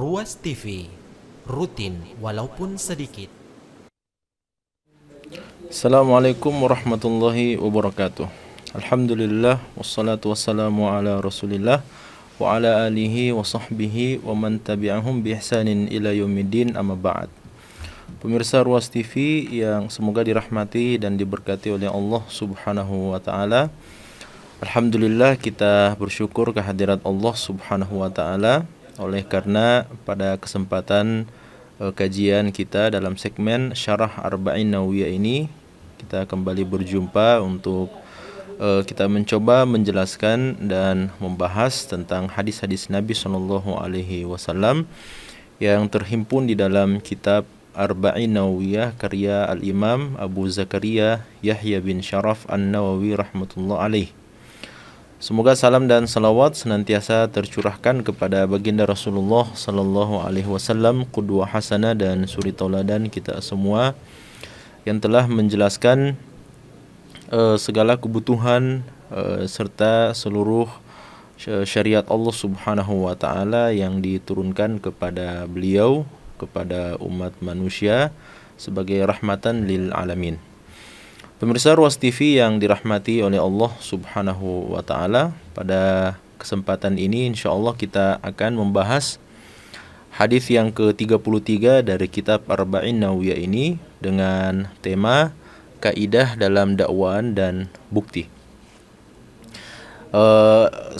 Ruas TV, rutin walaupun sedikit. Assalamualaikum warahmatullahi wabarakatuh. Alhamdulillah, wassalatu wassalamu ala rasulillah wa ala alihi wa sahbihi wa man tabi'ahum bi ihsanin ila yaumiddin, amma ba'd. Pemirsa Ruas TV yang semoga dirahmati dan diberkati oleh Allah Subhanahu wa taala. Alhamdulillah, kita bersyukur kehadirat Allah Subhanahu wa taala oleh karena pada kesempatan kajian kita dalam segmen Syarah Arba'in Nawawiyah ini kita kembali berjumpa untuk kita mencoba menjelaskan dan membahas tentang hadis-hadis Nabi Shallallahu Alaihi Wasallam yang terhimpun di dalam kitab Arba'in Nawawiyah karya Al-Imam Abu Zakaria Yahya bin Sharaf An-Nawawi rahmatullah alaih. Semoga salam dan salawat senantiasa tercurahkan kepada baginda Rasulullah Sallallahu Alaihi Wasallam, qudwah hasanah dan suri tauladan kita semua, yang telah menjelaskan segala kebutuhan serta seluruh syariat Allah Subhanahu wa taala yang diturunkan kepada beliau, kepada umat manusia sebagai rahmatan lil alamin. Pemirsa Ruas TV yang dirahmati oleh Allah Subhanahu wa taala, pada kesempatan ini insyaallah kita akan membahas hadis yang ke-33 dari kitab Arba'in Nawawiyah ini dengan tema kaidah dalam dakwaan dan bukti.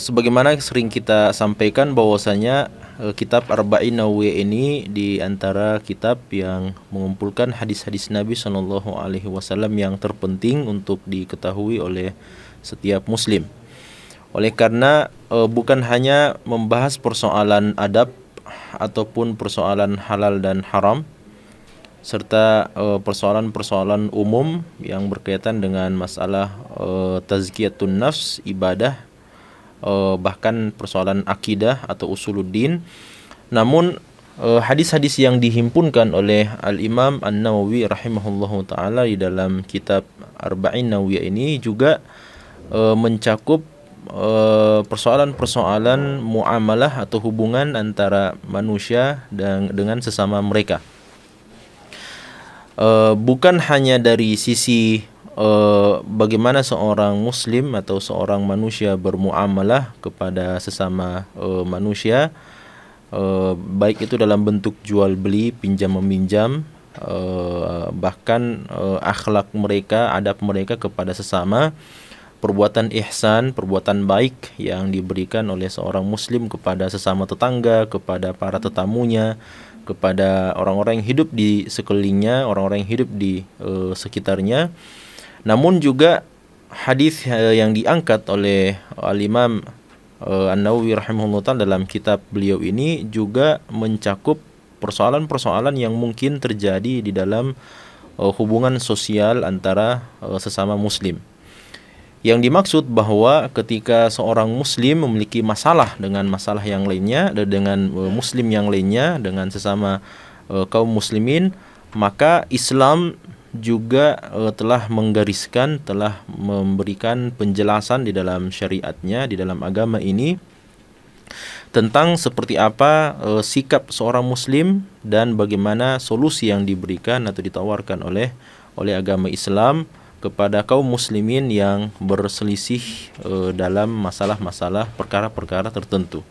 Sebagaimana sering kita sampaikan bahwasanya kitab Arba'in Nawawiyah ini di antara kitab yang mengumpulkan hadis-hadis Nabi Shallallahu Alaihi Wasallam yang terpenting untuk diketahui oleh setiap muslim. Oleh karena bukan hanya membahas persoalan adab ataupun persoalan halal dan haram, serta persoalan-persoalan umum yang berkaitan dengan masalah tazkiyatun nafs, ibadah, bahkan persoalan akidah atau usuluddin. Namun hadis-hadis yang dihimpunkan oleh Al-Imam An-Nawawi rahimahullahu taala di dalam kitab Arba'in Nawawiyah ini juga mencakup persoalan-persoalan muamalah atau hubungan antara manusia dengan sesama mereka. Bukan hanya dari sisi bagaimana seorang muslim atau seorang manusia bermuamalah kepada sesama manusia, baik itu dalam bentuk jual beli, pinjam meminjam, bahkan akhlak mereka, adab mereka kepada sesama, perbuatan ihsan, perbuatan baik yang diberikan oleh seorang muslim kepada sesama tetangga, kepada para tetamunya, kepada orang-orang yang hidup di sekelilingnya, orang-orang yang hidup di sekitarnya. Namun juga hadis yang diangkat oleh Al-Imam An-Nawawi rahimahullah ta'ala dalam kitab beliau ini juga mencakup persoalan-persoalan yang mungkin terjadi di dalam hubungan sosial antara sesama muslim. Yang dimaksud bahwa ketika seorang muslim memiliki masalah dengan masalah yang lainnya, dengan muslim yang lainnya, dengan sesama kaum muslimin, maka Islam juga telah menggariskan, telah memberikan penjelasan di dalam syariatnya, di dalam agama ini, tentang seperti apa sikap seorang muslim dan bagaimana solusi yang diberikan atau ditawarkan oleh agama Islam kepada kaum muslimin yang berselisih dalam masalah-masalah perkara-perkara tertentu.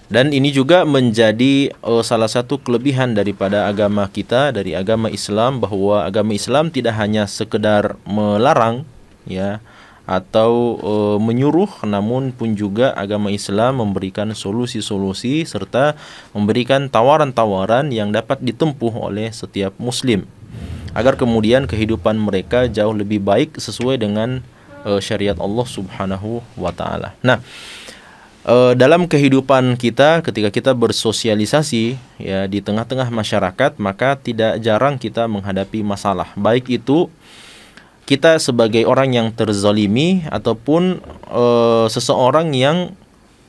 Dan ini juga menjadi salah satu kelebihan daripada agama kita, dari agama Islam, bahwa agama Islam tidak hanya sekedar melarang ya atau menyuruh, namun pun juga agama Islam memberikan solusi-solusi serta memberikan tawaran-tawaran yang dapat ditempuh oleh setiap muslim agar kemudian kehidupan mereka jauh lebih baik sesuai dengan syariat Allah Subhanahu wa taala. Nah, dalam kehidupan kita ketika kita bersosialisasi ya di tengah-tengah masyarakat, maka tidak jarang kita menghadapi masalah, baik itu kita sebagai orang yang terzalimi ataupun seseorang yang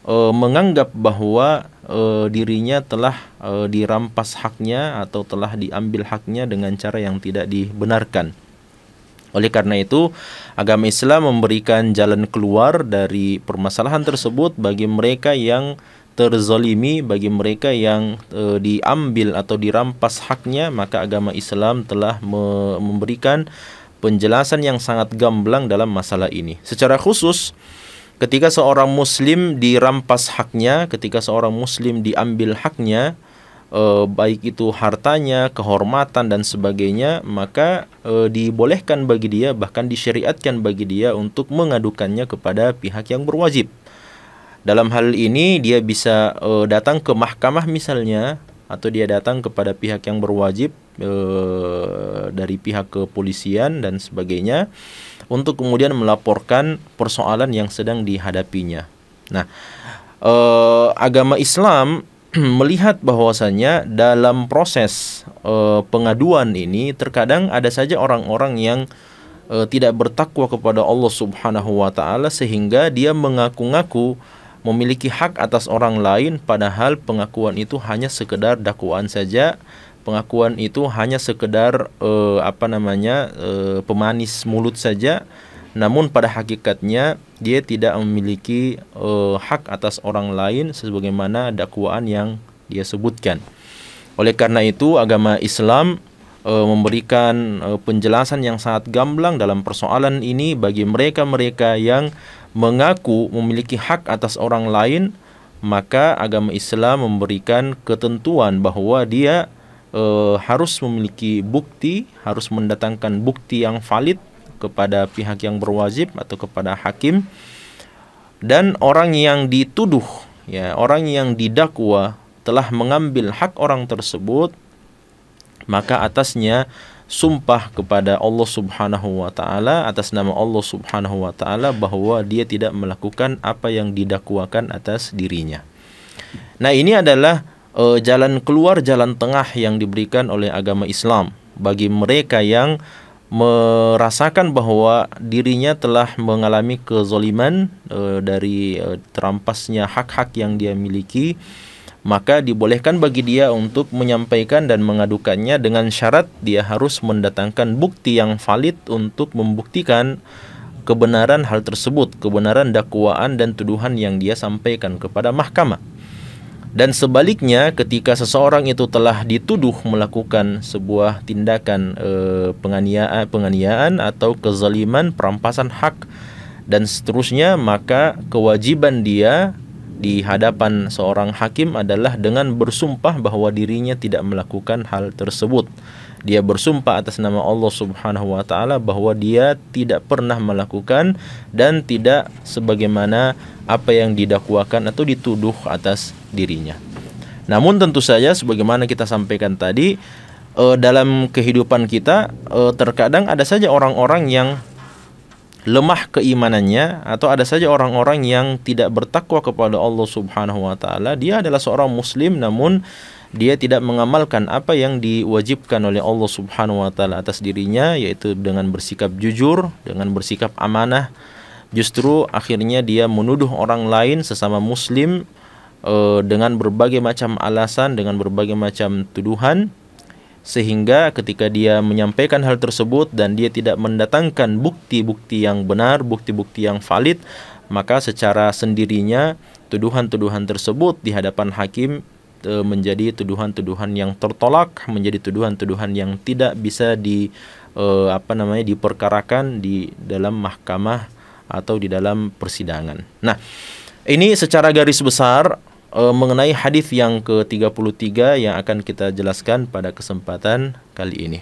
menganggap bahwa dirinya telah dirampas haknya atau telah diambil haknya dengan cara yang tidak dibenarkan. Oleh karena itu, agama Islam memberikan jalan keluar dari permasalahan tersebut bagi mereka yang terzalimi, bagi mereka yang diambil atau dirampas haknya, maka agama Islam telah memberikan penjelasan yang sangat gamblang dalam masalah ini. Secara khusus, ketika seorang muslim dirampas haknya, ketika seorang muslim diambil haknya, baik itu hartanya, kehormatan dan sebagainya, maka dibolehkan bagi dia, bahkan disyariatkan bagi dia untuk mengadukannya kepada pihak yang berwajib. Dalam hal ini dia bisa datang ke mahkamah misalnya, atau dia datang kepada pihak yang berwajib dari pihak kepolisian dan sebagainya, untuk kemudian melaporkan persoalan yang sedang dihadapinya. Nah, agama Islam melihat bahwasanya dalam proses pengaduan ini terkadang ada saja orang-orang yang tidak bertakwa kepada Allah Subhanahu wa taala, sehingga dia mengaku-ngaku memiliki hak atas orang lain, padahal pengakuan itu hanya sekedar dakwaan saja. Pengakuan itu hanya sekedar pemanis mulut saja, namun pada hakikatnya dia tidak memiliki hak atas orang lain sebagaimana dakwaan yang dia sebutkan. Oleh karena itu agama Islam memberikan penjelasan yang sangat gamblang dalam persoalan ini bagi mereka-mereka yang mengaku memiliki hak atas orang lain. Maka agama Islam memberikan ketentuan bahwa dia harus memiliki bukti, harus mendatangkan bukti yang valid kepada pihak yang berwajib atau kepada hakim. Dan orang yang dituduh, orang yang didakwa telah mengambil hak orang tersebut, maka atasnya sumpah kepada Allah Subhanahu wa taala, atas nama Allah Subhanahu wa taala, bahwa dia tidak melakukan apa yang didakwakan atas dirinya. Nah, ini adalah jalan keluar, jalan tengah yang diberikan oleh agama Islam bagi mereka yang merasakan bahwa dirinya telah mengalami kezaliman dari terampasnya hak-hak yang dia miliki. Maka dibolehkan bagi dia untuk menyampaikan dan mengadukannya, dengan syarat dia harus mendatangkan bukti yang valid untuk membuktikan kebenaran hal tersebut, kebenaran dakwaan dan tuduhan yang dia sampaikan kepada mahkamah. Dan sebaliknya, ketika seseorang itu telah dituduh melakukan sebuah tindakan penganiayaan atau kezaliman, perampasan hak dan seterusnya, maka kewajiban dia di hadapan seorang hakim adalah dengan bersumpah bahwa dirinya tidak melakukan hal tersebut. Dia bersumpah atas nama Allah Subhanahu wa taala bahwa dia tidak pernah melakukan dan tidak sebagaimana apa yang didakwakan atau dituduh atas dirinya. Namun tentu saja sebagaimana kita sampaikan tadi, dalam kehidupan kita terkadang ada saja orang-orang yang lemah keimanannya, atau ada saja orang-orang yang tidak bertakwa kepada Allah Subhanahu wa taala. Dia adalah seorang muslim namun dia tidak mengamalkan apa yang diwajibkan oleh Allah Subhanahu wa taala atas dirinya, yaitu dengan bersikap jujur, dengan bersikap amanah. Justru akhirnya dia menuduh orang lain sesama muslim dengan berbagai macam alasan, dengan berbagai macam tuduhan, sehingga ketika dia menyampaikan hal tersebut dan dia tidak mendatangkan bukti-bukti yang benar, bukti-bukti yang valid, maka secara sendirinya tuduhan-tuduhan tersebut di hadapan hakim menjadi tuduhan-tuduhan yang tertolak, menjadi tuduhan-tuduhan yang tidak bisa diperkarakan di dalam mahkamah atau di dalam persidangan. Nah, ini secara garis besar mengenai hadis yang ke-33 yang akan kita jelaskan pada kesempatan kali ini.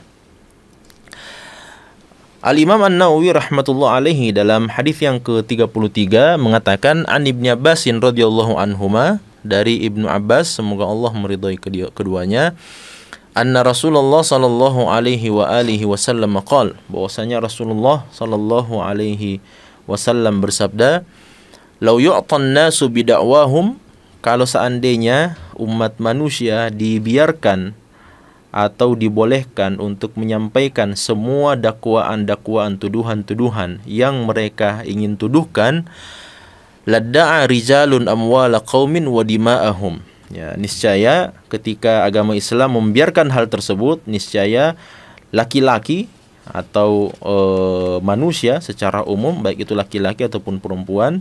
Al-Imam An-Nawawi rahmatullah alaihi dalam hadis yang ke-33 mengatakan, an Ibnu Abbas radhiyallahu anhuma, dari Ibnu Abbas semoga Allah meridhai keduanya, anna Rasulullah sallallahu alaihi wa alihi wasallam qala, bahwasanya Rasulullah sallallahu alaihi wasallam bersabda, "Lau yu'tan nasu bida'wahum," kalau seandainya umat manusia dibiarkan atau dibolehkan untuk menyampaikan semua dakwaan-dakwaan, tuduhan-tuduhan yang mereka ingin tuduhkan, ladda'a rijalun amwala qaumin wa dima'ahum. Ya, niscaya ketika agama Islam membiarkan hal tersebut, niscaya laki-laki atau manusia secara umum, baik itu laki-laki ataupun perempuan,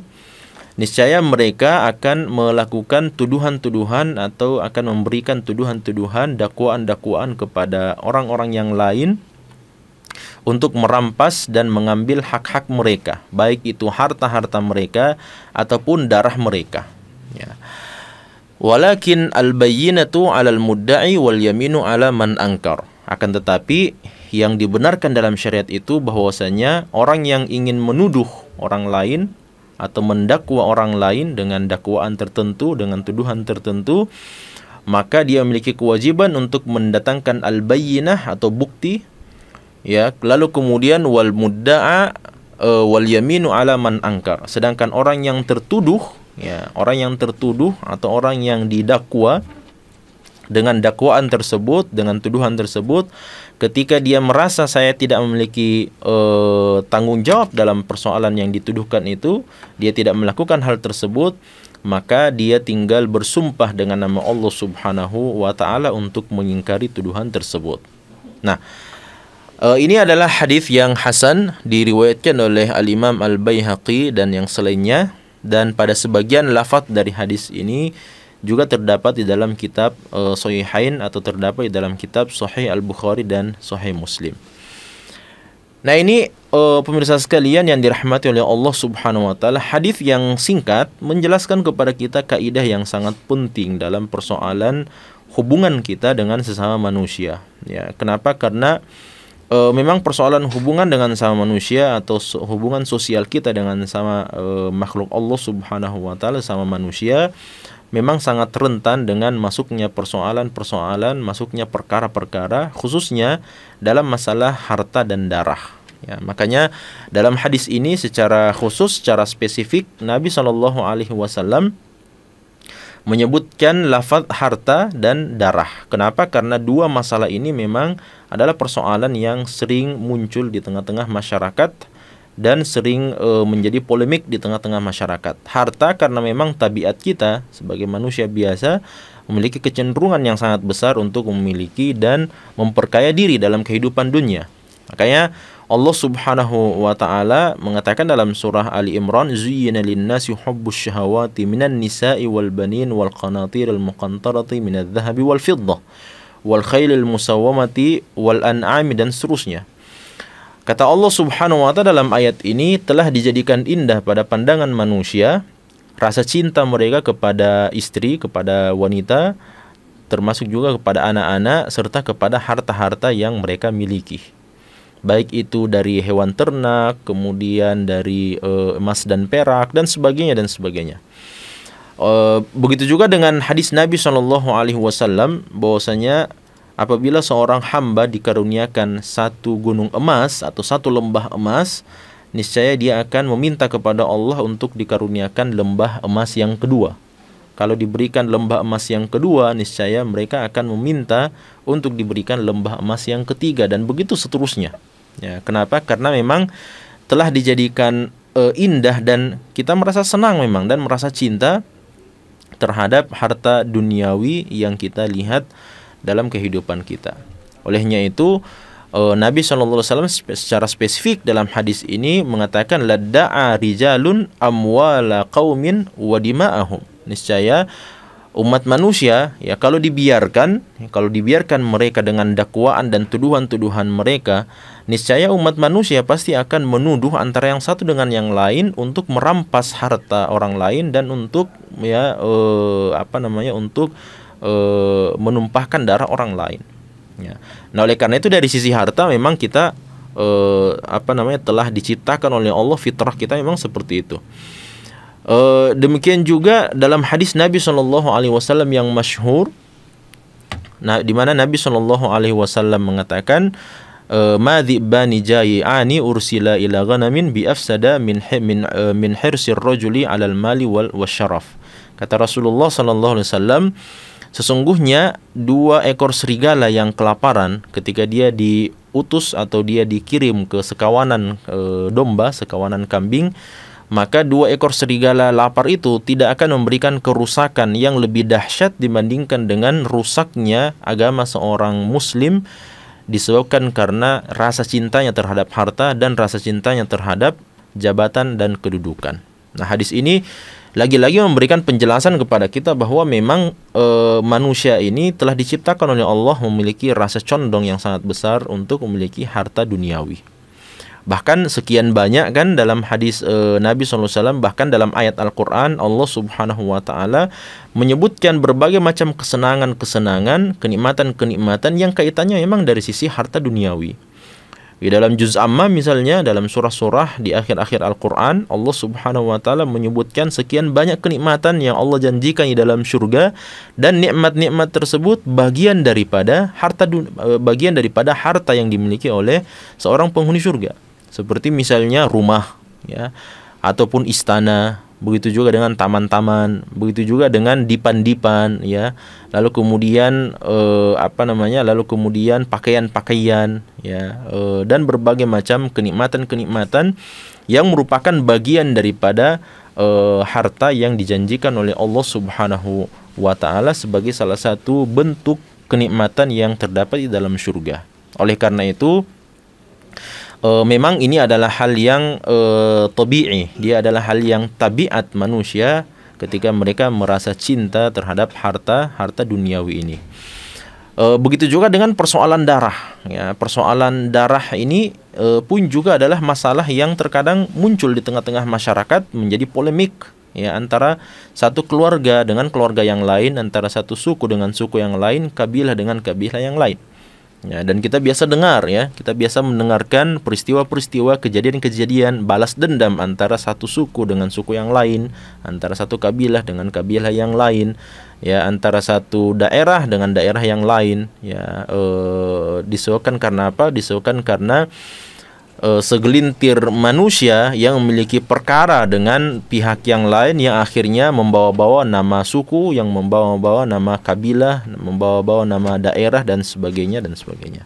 niscaya mereka akan melakukan tuduhan-tuduhan atau akan memberikan tuduhan-tuduhan, dakwaan-dakwaan kepada orang-orang yang lain untuk merampas dan mengambil hak-hak mereka, baik itu harta-harta mereka ataupun darah mereka. Ya. Walakin al-bayyinatu 'alal mudda'i wal yaminu 'ala man ankar. Akan tetapi yang dibenarkan dalam syariat itu bahwasanya orang yang ingin menuduh orang lain atau mendakwa orang lain dengan dakwaan tertentu, dengan tuduhan tertentu, maka dia memiliki kewajiban untuk mendatangkan al-bayyinah atau bukti. Ya, lalu kemudian wal mudda'a wal yaminu 'ala man ankar. Sedangkan orang yang tertuduh, ya, orang yang tertuduh atau orang yang didakwa dengan dakwaan tersebut, dengan tuduhan tersebut, ketika dia merasa saya tidak memiliki tanggung jawab dalam persoalan yang dituduhkan itu, dia tidak melakukan hal tersebut, maka dia tinggal bersumpah dengan nama Allah Subhanahu wa taala untuk mengingkari tuduhan tersebut. Nah, ini adalah hadis yang hasan, diriwayatkan oleh Al-Imam Al-Baihaqi dan yang selainnya, dan pada sebagian lafaz dari hadis ini juga terdapat di dalam kitab Sahihain atau terdapat di dalam kitab Sahih Al-Bukhari dan Sahih Muslim. Nah, ini pemirsa sekalian yang dirahmati oleh Allah Subhanahu wa taala, hadis yang singkat menjelaskan kepada kita kaidah yang sangat penting dalam persoalan hubungan kita dengan sesama manusia. Ya, kenapa? Karena memang persoalan hubungan dengan sama manusia atau hubungan sosial kita dengan sama makhluk Allah Subhanahu wa taala, sama manusia, memang sangat rentan dengan masuknya persoalan-persoalan, masuknya perkara-perkara, khususnya dalam masalah harta dan darah. Ya, makanya dalam hadis ini secara khusus, secara spesifik, Nabi SAW menyebutkan lafaz harta dan darah. Kenapa? Karena dua masalah ini memang adalah persoalan yang sering muncul di tengah-tengah masyarakat dan sering menjadi polemik di tengah-tengah masyarakat. Harta karena memang tabiat kita sebagai manusia biasa memiliki kecenderungan yang sangat besar untuk memiliki dan memperkaya diri dalam kehidupan dunia. Makanya Allah Subhanahu wa taala mengatakan dalam surah Ali Imran, "Zuyyina lin-nasi hubbus syahawati minan nisa'i wal banin wal qanatiril muqantarati minadh dhahabi wal fiddah wal khailil musawwamati wal an'ami," dan seterusnya. Kata Allah Subhanahu wa taala dalam ayat ini, telah dijadikan indah pada pandangan manusia rasa cinta mereka kepada istri, kepada wanita, termasuk juga kepada anak-anak serta kepada harta-harta yang mereka miliki. Baik itu dari hewan ternak, kemudian dari emas dan perak dan sebagainya dan sebagainya. Begitu juga dengan hadis Nabi SAW bahwasanya apabila seorang hamba dikaruniakan satu gunung emas atau satu lembah emas, niscaya dia akan meminta kepada Allah untuk dikaruniakan lembah emas yang kedua. Kalau diberikan lembah emas yang kedua, niscaya mereka akan meminta untuk diberikan lembah emas yang ketiga, dan begitu seterusnya. Ya, kenapa? Karena memang telah dijadikan indah dan kita merasa senang memang dan merasa cinta terhadap harta duniawi yang kita lihat dalam kehidupan kita. Olehnya itu Nabi SAW secara spesifik dalam hadis ini mengatakan, "Ladda'a rijalun amwala qaumin wa dima'ahum." Niscaya umat manusia, ya, kalau dibiarkan mereka dengan dakwaan dan tuduhan-tuduhan mereka, niscaya umat manusia pasti akan menuduh antara yang satu dengan yang lain untuk merampas harta orang lain dan untuk menumpahkan darah orang lain. Ya. Nah, oleh karena itu dari sisi harta memang kita telah diciptakan oleh Allah, fitrah kita memang seperti itu. Demikian juga dalam hadis Nabi SAW yang masyhur, di mana Nabi SAW mengatakan, "Ma dhi'bani jayi'ani ursila ila ghanamin bi afsada min hirsir rajuli 'alal mali wal syaraf." Kata Rasulullah SAW, sesungguhnya dua ekor serigala yang kelaparan ketika dia diutus atau dia dikirim ke sekawanan domba, sekawanan kambing, maka dua ekor serigala lapar itu tidak akan memberikan kerusakan yang lebih dahsyat dibandingkan dengan rusaknya agama seorang muslim, disebabkan karena rasa cintanya terhadap harta dan rasa cintanya terhadap jabatan dan kedudukan. Nah, hadis ini lagi-lagi memberikan penjelasan kepada kita bahwa memang manusia ini telah diciptakan oleh Allah memiliki rasa condong yang sangat besar untuk memiliki harta duniawi. Bahkan sekian banyak kan dalam hadis Nabi SAW, bahkan dalam ayat Al-Quran Allah Subhanahu Wa Taala menyebutkan berbagai macam kesenangan-kesenangan, kenikmatan-kenikmatan yang kaitannya memang dari sisi harta duniawi. Di dalam juz Amma misalnya, dalam surah-surah di akhir-akhir Al-Quran, Allah Subhanahu Wa Taala menyebutkan sekian banyak kenikmatan yang Allah janjikan di dalam surga, dan nikmat-nikmat tersebut bagian daripada harta yang dimiliki oleh seorang penghuni surga. Seperti misalnya rumah, ya, ataupun istana, begitu juga dengan taman-taman, begitu juga dengan dipan-dipan, ya. Lalu kemudian lalu kemudian pakaian-pakaian, ya, dan berbagai macam kenikmatan-kenikmatan yang merupakan bagian daripada harta yang dijanjikan oleh Allah Subhanahu Wa Taala sebagai salah satu bentuk kenikmatan yang terdapat di dalam surga. Oleh karena itu, memang ini adalah hal yang tabi'i, dia adalah hal yang tabiat manusia ketika mereka merasa cinta terhadap harta duniawi ini. Begitu juga dengan persoalan darah, ya. Persoalan darah ini pun juga adalah masalah yang terkadang muncul di tengah-tengah masyarakat, menjadi polemik, ya, antara satu keluarga dengan keluarga yang lain, antara satu suku dengan suku yang lain, kabilah dengan kabilah yang lain. Ya, dan kita biasa dengar, ya, kita biasa mendengarkan peristiwa-peristiwa, kejadian-kejadian balas dendam antara satu suku dengan suku yang lain, antara satu kabilah dengan kabilah yang lain, ya, antara satu daerah dengan daerah yang lain, ya. Disebabkan karena apa? Disebabkan karena segelintir manusia yang memiliki perkara dengan pihak yang lain, yang akhirnya membawa-bawa nama suku, yang membawa-bawa nama kabilah, membawa-bawa nama daerah, dan sebagainya dan sebagainya.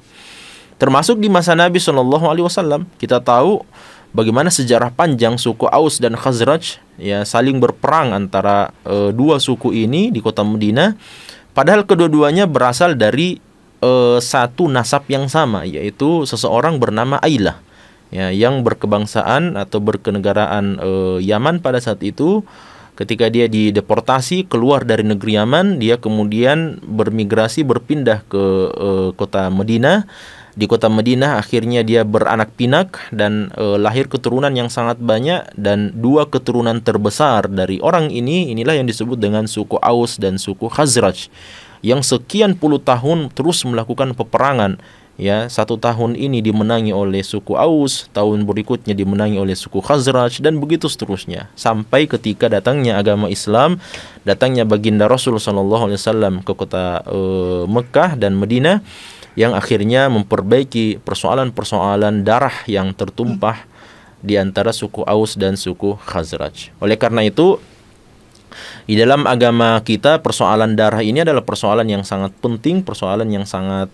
Termasuk di masa Nabi SAW, kita tahu bagaimana sejarah panjang suku Aus dan Khazraj, ya, saling berperang antara dua suku ini di kota Madinah, padahal kedua-duanya berasal dari satu nasab yang sama, yaitu seseorang bernama Ailah, ya, yang berkebangsaan atau berkenegaraan Yaman pada saat itu. Ketika dia dideportasi keluar dari negeri Yaman, dia kemudian bermigrasi berpindah ke kota Madinah. Di kota Madinah akhirnya dia beranak pinak dan lahir keturunan yang sangat banyak, dan dua keturunan terbesar dari orang inilah yang disebut dengan suku Aus dan suku Khazraj, yang sekian puluh tahun terus melakukan peperangan. Ya, satu tahun ini dimenangi oleh suku Aus, tahun berikutnya dimenangi oleh suku Khazraj, dan begitu seterusnya. Sampai ketika datangnya agama Islam, datangnya baginda Rasul SAW ke kota Mekah dan Madinah, yang akhirnya memperbaiki persoalan-persoalan darah yang tertumpah di antara suku Aus dan suku Khazraj. Oleh karena itu, di dalam agama kita, persoalan darah ini adalah persoalan yang sangat penting, persoalan yang sangat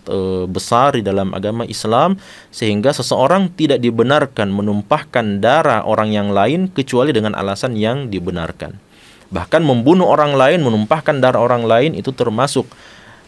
besar di dalam agama Islam, sehingga seseorang tidak dibenarkan menumpahkan darah orang yang lain kecuali dengan alasan yang dibenarkan. Bahkan membunuh orang lain, menumpahkan darah orang lain, itu termasuk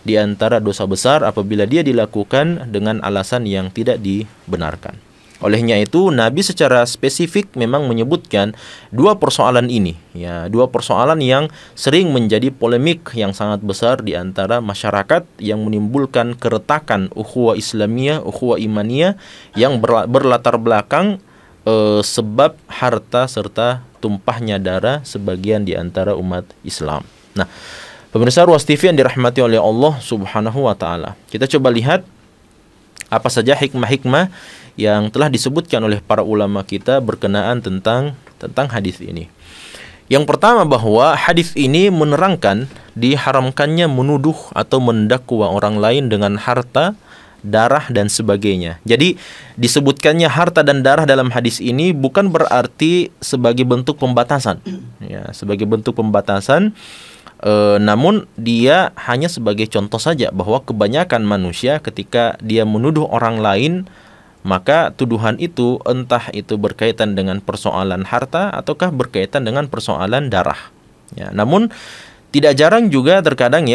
di antara dosa besar apabila dia dilakukan dengan alasan yang tidak dibenarkan. Olehnya itu, Nabi secara spesifik memang menyebutkan dua persoalan ini, ya, dua persoalan yang sering menjadi polemik yang sangat besar di antara masyarakat, yang menimbulkan keretakan ukhuwah Islamiyah, ukhuwah imaniyah, yang berlatar belakang sebab harta serta tumpahnya darah sebagian di antara umat Islam. Nah, pemirsa Ruas TV yang dirahmati oleh Allah Subhanahu wa Ta'ala, kita coba lihat apa saja hikmah-hikmah yang telah disebutkan oleh para ulama kita berkenaan tentang hadis ini. Yang pertama, bahwa hadis ini menerangkan diharamkannya menuduh atau mendakwa orang lain dengan harta, darah, dan sebagainya. Jadi disebutkannya harta dan darah dalam hadis ini bukan berarti sebagai bentuk pembatasan, ya, sebagai bentuk pembatasan. Namun dia hanya sebagai contoh saja bahwa kebanyakan manusia ketika dia menuduh orang lain, maka tuduhan itu entah itu berkaitan dengan persoalan harta ataukah berkaitan dengan persoalan darah. Ya, namun tidak jarang juga terkadang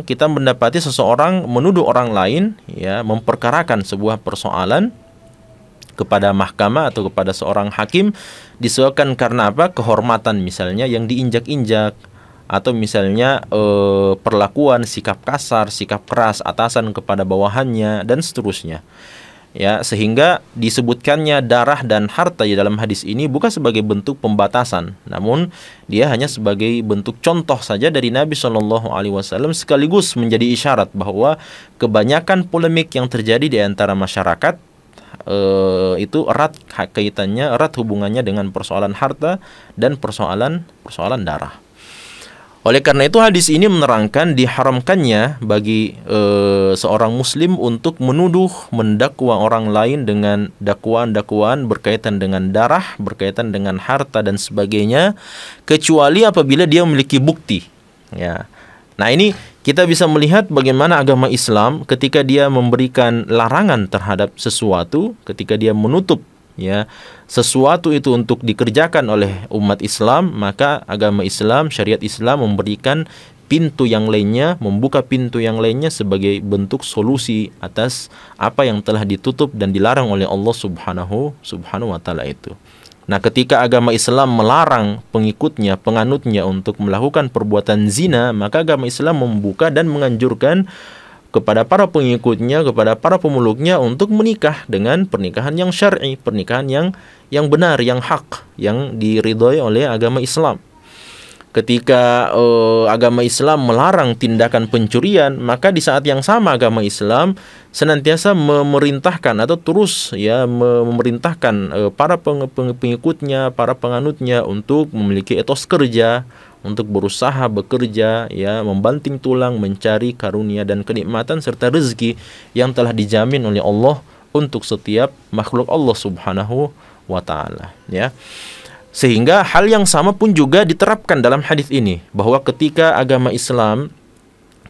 kita mendapati seseorang menuduh orang lain, ya, memperkarakan sebuah persoalan kepada mahkamah atau kepada seorang hakim disebabkan karena apa? Kehormatan misalnya yang diinjak-injak, atau misalnya perlakuan, sikap kasar, sikap keras atasan kepada bawahannya dan seterusnya. Ya, sehingga disebutkannya darah dan harta di dalam hadis ini bukan sebagai bentuk pembatasan, namun dia hanya sebagai bentuk contoh saja dari Nabi Shallallahu Alaihi Wasallam, sekaligus menjadi isyarat bahwa kebanyakan polemik yang terjadi di antara masyarakat itu erat kaitannya, erat hubungannya dengan persoalan harta dan persoalan darah. Oleh karena itu hadis ini menerangkan diharamkannya bagi seorang muslim untuk menuduh, mendakwa orang lain dengan dakwaan-dakwaan berkaitan dengan darah, berkaitan dengan harta dan sebagainya, kecuali apabila dia memiliki bukti. Ya. Nah, ini kita bisa melihat bagaimana agama Islam ketika dia memberikan larangan terhadap sesuatu, ketika dia menutup ya sesuatu itu untuk dikerjakan oleh umat Islam, maka agama Islam, syariat Islam memberikan pintu yang lainnya, membuka pintu yang lainnya sebagai bentuk solusi atas apa yang telah ditutup dan dilarang oleh Allah Subhanahu wa taala itu. Nah, ketika agama Islam melarang pengikutnya, penganutnya untuk melakukan perbuatan zina, maka agama Islam membuka dan menganjurkan kepada para pengikutnya, kepada para pemeluknya untuk menikah dengan pernikahan yang syar'i, pernikahan yang benar, yang hak, yang diridhoi oleh agama Islam. Ketika agama Islam melarang tindakan pencurian, maka di saat yang sama agama Islam senantiasa memerintahkan atau terus ya memerintahkan para pengikutnya, para penganutnya untuk memiliki etos kerja, untuk berusaha bekerja, ya, membanting tulang mencari karunia dan kenikmatan serta rezeki yang telah dijamin oleh Allah untuk setiap makhluk Allah Subhanahu wa taala, ya. Sehingga hal yang sama pun juga diterapkan dalam hadis ini, bahwa ketika agama Islam,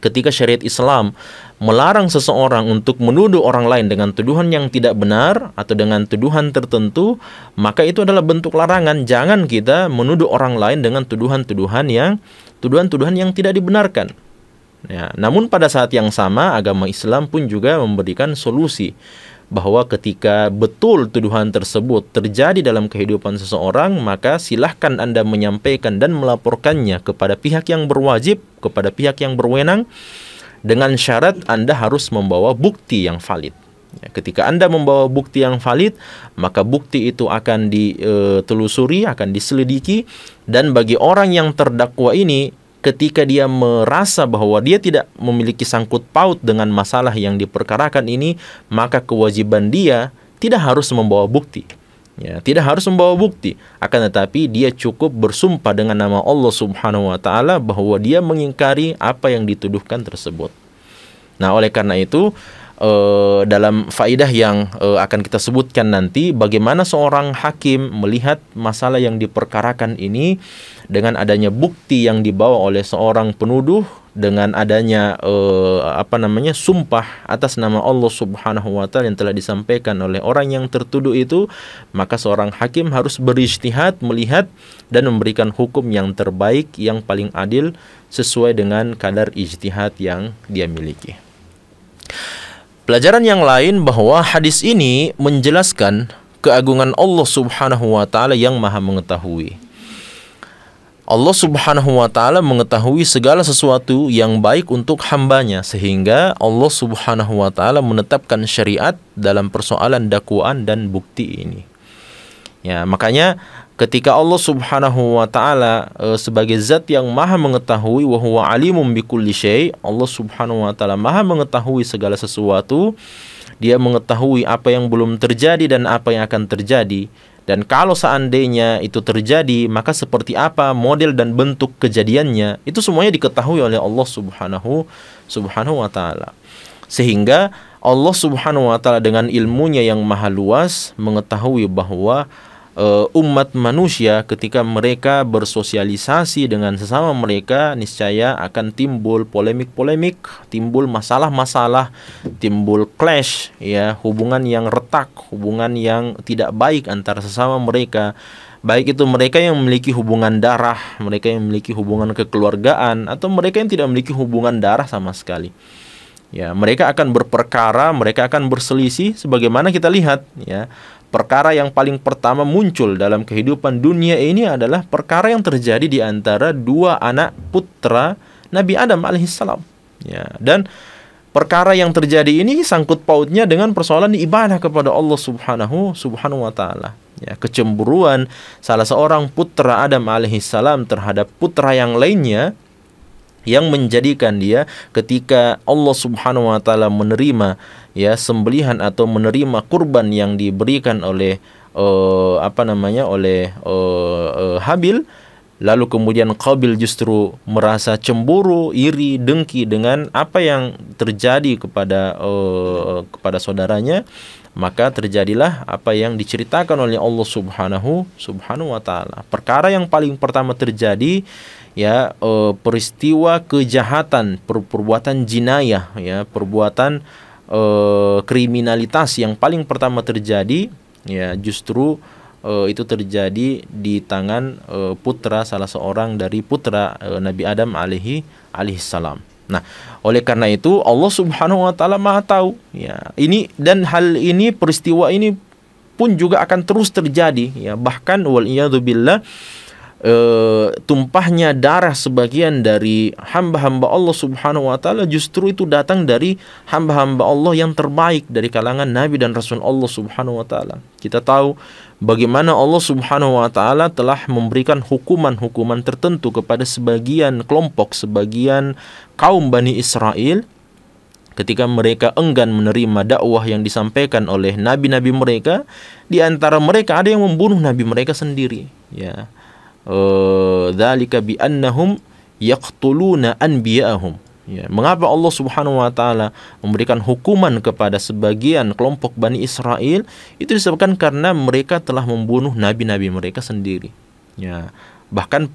ketika syariat Islam melarang seseorang untuk menuduh orang lain dengan tuduhan yang tidak benar atau dengan tuduhan tertentu, maka itu adalah bentuk larangan. Jangan kita menuduh orang lain dengan tuduhan-tuduhan yang tidak dibenarkan. Ya, namun pada saat yang sama agama Islam pun juga memberikan solusi, bahwa ketika betul tuduhan tersebut terjadi dalam kehidupan seseorang, maka silahkan Anda menyampaikan dan melaporkannya kepada pihak yang berwajib, kepada pihak yang berwenang, dengan syarat Anda harus membawa bukti yang valid. Ya, ketika Anda membawa bukti yang valid, maka bukti itu akan ditelusuri, akan diselidiki, dan bagi orang yang terdakwa ini, ketika dia merasa bahwa dia tidak memiliki sangkut paut dengan masalah yang diperkarakan ini, maka kewajiban dia tidak harus membawa bukti. Ya, tidak harus membawa bukti, akan tetapi dia cukup bersumpah dengan nama Allah Subhanahu wa taala bahwa dia mengingkari apa yang dituduhkan tersebut. Nah, oleh karena itu dalam faidah yang akan kita sebutkan nanti, bagaimana seorang hakim melihat masalah yang diperkarakan ini dengan adanya bukti yang dibawa oleh seorang penuduh, dengan adanya sumpah atas nama Allah Subhanahu wa taala yang telah disampaikan oleh orang yang tertuduh itu, maka seorang hakim harus berijtihad, melihat dan memberikan hukum yang terbaik, yang paling adil sesuai dengan kadar ijtihad yang dia miliki. Pelajaran yang lain bahwa hadis ini menjelaskan keagungan Allah Subhanahu wa taala yang Maha mengetahui. Allah Subhanahu wa taala mengetahui segala sesuatu yang baik untuk hambanya, sehingga Allah Subhanahu wa taala menetapkan syariat dalam persoalan dakwaan dan bukti ini. Ya, makanya ketika Allah Subhanahu wa taala sebagai zat yang Maha mengetahui, wa huwa alimun bikulli syai', Allah Subhanahu wa taala Maha mengetahui segala sesuatu. Dia mengetahui apa yang belum terjadi dan apa yang akan terjadi. Dan kalau seandainya itu terjadi, maka seperti apa model dan bentuk kejadiannya, itu semuanya diketahui oleh Allah Subhanahu wa taala. Sehingga Allah Subhanahu wa taala dengan ilmunya yang maha luas mengetahui bahwa umat manusia ketika mereka bersosialisasi dengan sesama mereka, niscaya akan timbul polemik-polemik, timbul masalah-masalah, timbul clash, ya, hubungan yang retak, hubungan yang tidak baik antara sesama mereka. Baik itu mereka yang memiliki hubungan darah, mereka yang memiliki hubungan kekeluargaan, atau mereka yang tidak memiliki hubungan darah sama sekali. Ya, mereka akan berperkara, mereka akan berselisih, sebagaimana kita lihat, ya, perkara yang paling pertama muncul dalam kehidupan dunia ini adalah perkara yang terjadi di antara dua anak putra Nabi Adam alaihissalam. Ya, dan perkara yang terjadi ini sangkut pautnya dengan persoalan ibadah kepada Allah subhanahu wa ta'ala. Ya, kecemburuan salah seorang putra Adam alaihissalam terhadap putra yang lainnya, yang menjadikan dia ketika Allah subhanahu wa ta'ala menerima ya sembelihan atau menerima kurban yang diberikan oleh Habil, lalu kemudian Qabil justru merasa cemburu, iri, dengki dengan apa yang terjadi kepada saudaranya, maka terjadilah apa yang diceritakan oleh Allah subhanahu wa ta'ala. Perkara yang paling pertama terjadi ya peristiwa kejahatan, perbuatan jinayah, ya perbuatan kriminalitas yang paling pertama terjadi ya justru itu terjadi di tangan putra salah seorang dari putra Nabi Adam alaihissalam. Nah, oleh karena itu Allah subhanahu wa ta'ala maha tahu ya ini, dan hal ini, peristiwa ini pun juga akan terus terjadi ya, bahkan waliyadzubillah tumpahnya darah sebagian dari hamba-hamba Allah subhanahu wa ta'ala justru itu datang dari hamba-hamba Allah yang terbaik dari kalangan Nabi dan Rasul Allah subhanahu wa ta'ala. Kita tahu bagaimana Allah subhanahu wa ta'ala telah memberikan hukuman-hukuman tertentu kepada sebagian kelompok, sebagian kaum Bani Israel ketika mereka enggan menerima dakwah yang disampaikan oleh nabi-nabi mereka. Di antara mereka ada yang membunuh nabi mereka sendiri ya. Dzalika bi annahum yaqtuluna anbiya'ahum. Ya, mengapa Allah Subhanahu wa taala memberikan hukuman kepada sebagian kelompok Bani Israel? Itu disebabkan karena mereka telah membunuh nabi-nabi mereka sendiri. Ya, bahkan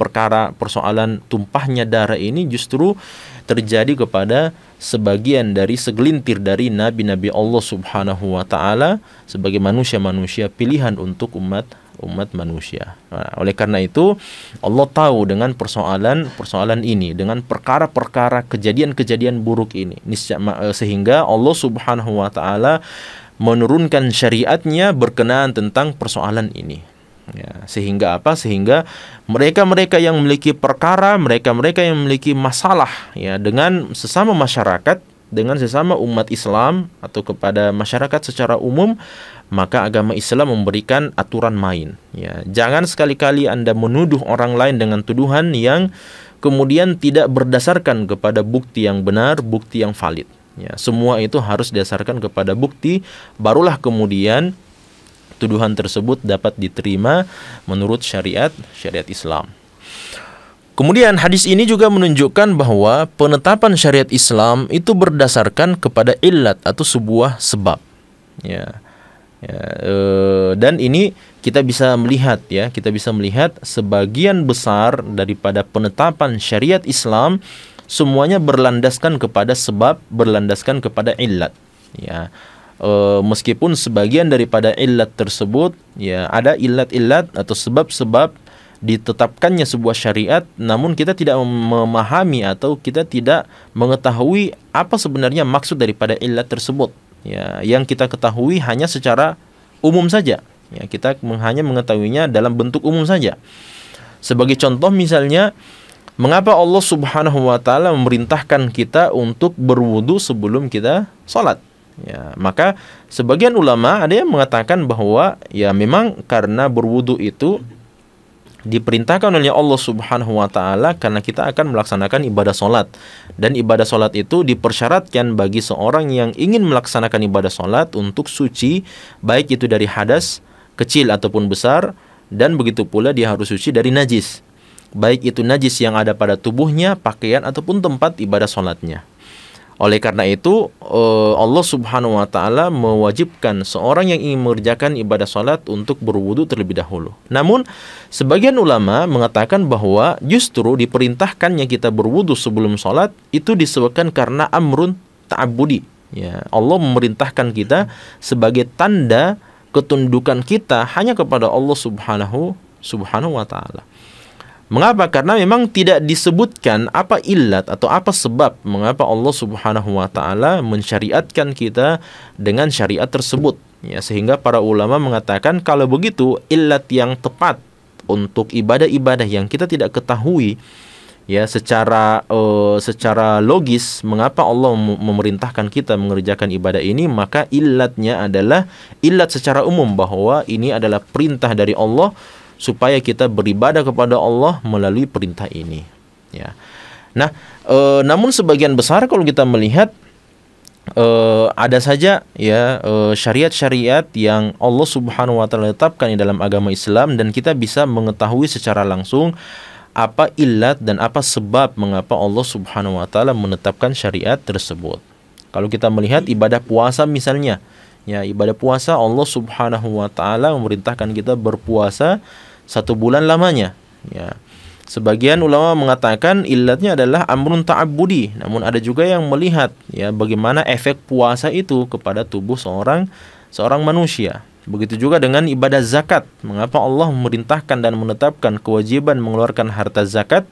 persoalan tumpahnya darah ini justru terjadi kepada sebagian dari segelintir dari nabi-nabi Allah Subhanahu wa taala sebagai manusia-manusia pilihan untuk umat manusia. Nah, oleh karena itu Allah tahu dengan persoalan ini, dengan perkara-perkara kejadian-kejadian buruk ini, sehingga Allah Subhanahu wa taala menurunkan syariatnya berkenaan tentang persoalan ini. Ya, sehingga apa? Sehingga mereka-mereka yang memiliki perkara, mereka-mereka yang memiliki masalah ya dengan sesama masyarakat, dengan sesama umat Islam atau kepada masyarakat secara umum, maka agama Islam memberikan aturan main. Ya, jangan sekali-kali Anda menuduh orang lain dengan tuduhan yang kemudian tidak berdasarkan kepada bukti yang benar, bukti yang valid. Ya, semua itu harus didasarkan kepada bukti, barulah kemudian tuduhan tersebut dapat diterima menurut syariat Islam. Kemudian hadis ini juga menunjukkan bahwa penetapan syariat Islam itu berdasarkan kepada illat atau sebuah sebab. Ya. Dan ini kita bisa melihat sebagian besar daripada penetapan syariat Islam semuanya berlandaskan kepada sebab, berlandaskan kepada illat. Ya. Meskipun sebagian daripada illat tersebut ya ada illat-illat atau sebab-sebab ditetapkannya sebuah syariat, namun kita tidak memahami atau kita tidak mengetahui apa sebenarnya maksud daripada illat tersebut. Ya, yang kita ketahui hanya secara umum saja. Ya, kita hanya mengetahuinya dalam bentuk umum saja. Sebagai contoh misalnya, mengapa Allah Subhanahu wa taala memerintahkan kita untuk berwudu sebelum kita salat? Ya, maka sebagian ulama ada yang mengatakan bahwa ya memang karena berwudu itu diperintahkan oleh Allah Subhanahu wa taala karena kita akan melaksanakan ibadah salat, dan ibadah salat itu dipersyaratkan bagi seorang yang ingin melaksanakan ibadah salat untuk suci, baik itu dari hadas kecil ataupun besar, dan begitu pula dia harus suci dari najis, baik itu najis yang ada pada tubuhnya, pakaian ataupun tempat ibadah salatnya. Oleh karena itu Allah Subhanahu wa taala mewajibkan seorang yang ingin mengerjakan ibadah salat untuk berwudu terlebih dahulu. Namun sebagian ulama mengatakan bahwa justru diperintahkannya kita berwudu sebelum salat itu disebabkan karena amrun ta'abbudi. Ya, Allah memerintahkan kita sebagai tanda ketundukan kita hanya kepada Allah Subhanahu wa taala. Mengapa? Karena memang tidak disebutkan apa illat atau apa sebab mengapa Allah Subhanahu wa taala mensyariatkan kita dengan syariat tersebut. Ya, sehingga para ulama mengatakan kalau begitu illat yang tepat untuk ibadah-ibadah yang kita tidak ketahui ya secara logis mengapa Allah memerintahkan kita mengerjakan ibadah ini, maka illatnya adalah illat secara umum bahwa ini adalah perintah dari Allah supaya kita beribadah kepada Allah melalui perintah ini ya. Nah, namun sebagian besar kalau kita melihat ada saja ya syariat-syariat yang Allah Subhanahu wa taala tetapkan di dalam agama Islam dan kita bisa mengetahui secara langsung apa illat dan apa sebab mengapa Allah Subhanahu wa taala menetapkan syariat tersebut. Kalau kita melihat ibadah puasa misalnya, ya ibadah puasa Allah Subhanahu wa taala memerintahkan kita berpuasa 1 bulan lamanya, ya. Sebagian ulama mengatakan illatnya adalah amrun ta'abbudi, namun ada juga yang melihat ya bagaimana efek puasa itu kepada tubuh seorang manusia. Begitu juga dengan ibadah zakat. Mengapa Allah memerintahkan dan menetapkan kewajiban mengeluarkan harta zakat?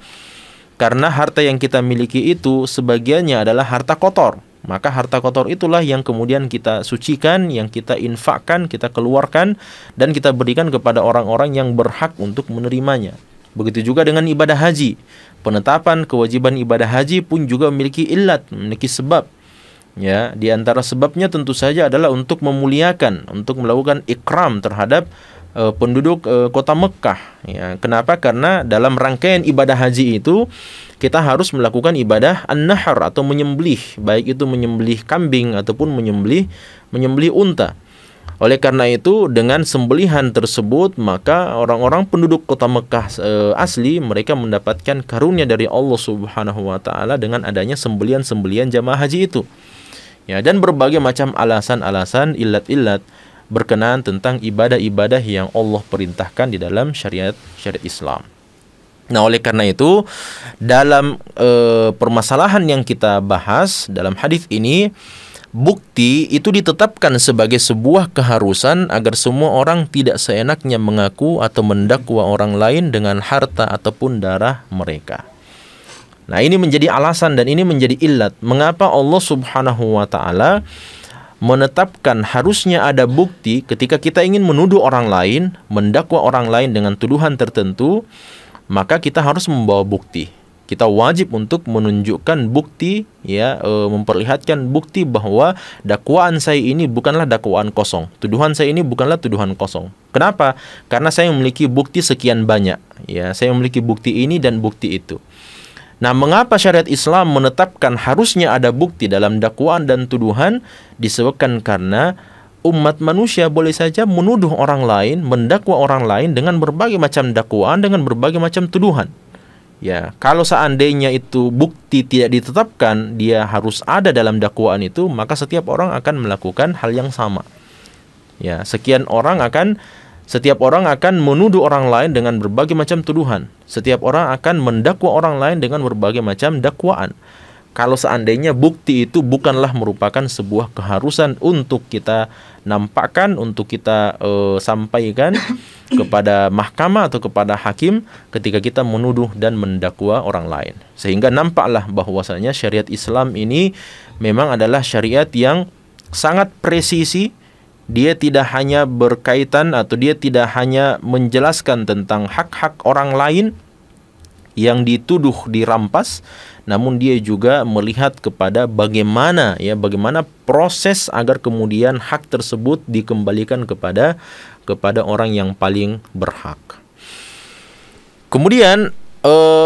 Karena harta yang kita miliki itu sebagiannya adalah harta kotor. Maka harta kotor itulah yang kemudian kita sucikan, yang kita infakkan, kita keluarkan dan kita berikan kepada orang-orang yang berhak untuk menerimanya. Begitu juga dengan ibadah haji. Penetapan kewajiban ibadah haji pun juga memiliki illat, memiliki sebab. Ya, di antara sebabnya tentu saja adalah untuk memuliakan, untuk melakukan ikram terhadap penduduk kota Mekah. Ya, kenapa? Karena dalam rangkaian ibadah haji itu kita harus melakukan ibadah an-nahar atau menyembelih, baik itu menyembelih kambing ataupun menyembelih unta. Oleh karena itu, dengan sembelihan tersebut, maka orang-orang penduduk kota Mekah asli, mereka mendapatkan karunia dari Allah Subhanahu wa taala dengan adanya sembelihan-sembelihan jamaah haji itu. Ya, dan berbagai macam alasan-alasan, illat-illat berkenaan tentang ibadah-ibadah yang Allah perintahkan di dalam syariat Islam. Nah, oleh karena itu, dalam permasalahan yang kita bahas dalam hadis ini, bukti itu ditetapkan sebagai sebuah keharusan agar semua orang tidak seenaknya mengaku atau mendakwa orang lain dengan harta ataupun darah mereka. Nah, ini menjadi alasan dan ini menjadi illat mengapa Allah Subhanahu wa taala menetapkan harusnya ada bukti ketika kita ingin menuduh orang lain, mendakwa orang lain dengan tuduhan tertentu, maka kita harus membawa bukti. Kita wajib untuk menunjukkan bukti, ya, memperlihatkan bukti bahwa dakwaan saya ini bukanlah dakwaan kosong. Tuduhan saya ini bukanlah tuduhan kosong. Kenapa? Karena saya memiliki bukti sekian banyak. Ya, saya memiliki bukti ini dan bukti itu. Nah, mengapa syariat Islam menetapkan harusnya ada bukti dalam dakwaan dan tuduhan? Disebabkan karena umat manusia boleh saja menuduh orang lain, mendakwa orang lain dengan berbagai macam dakwaan, dengan berbagai macam tuduhan. Ya, kalau seandainya itu bukti tidak ditetapkan, dia harus ada dalam dakwaan itu, maka setiap orang akan melakukan hal yang sama. Ya, setiap orang akan menuduh orang lain dengan berbagai macam tuduhan. Setiap orang akan mendakwa orang lain dengan berbagai macam dakwaan. Kalau seandainya bukti itu bukanlah merupakan sebuah keharusan untuk kita nampakkan, untuk kita sampaikan kepada mahkamah atau kepada hakim ketika kita menuduh dan mendakwa orang lain. Sehingga nampaklah bahwasanya syariat Islam ini memang adalah syariat yang sangat presisi. Dia tidak hanya berkaitan atau dia tidak hanya menjelaskan tentang hak-hak orang lain yang dituduh dirampas, namun dia juga melihat kepada bagaimana proses agar kemudian hak tersebut dikembalikan kepada orang yang paling berhak. Kemudian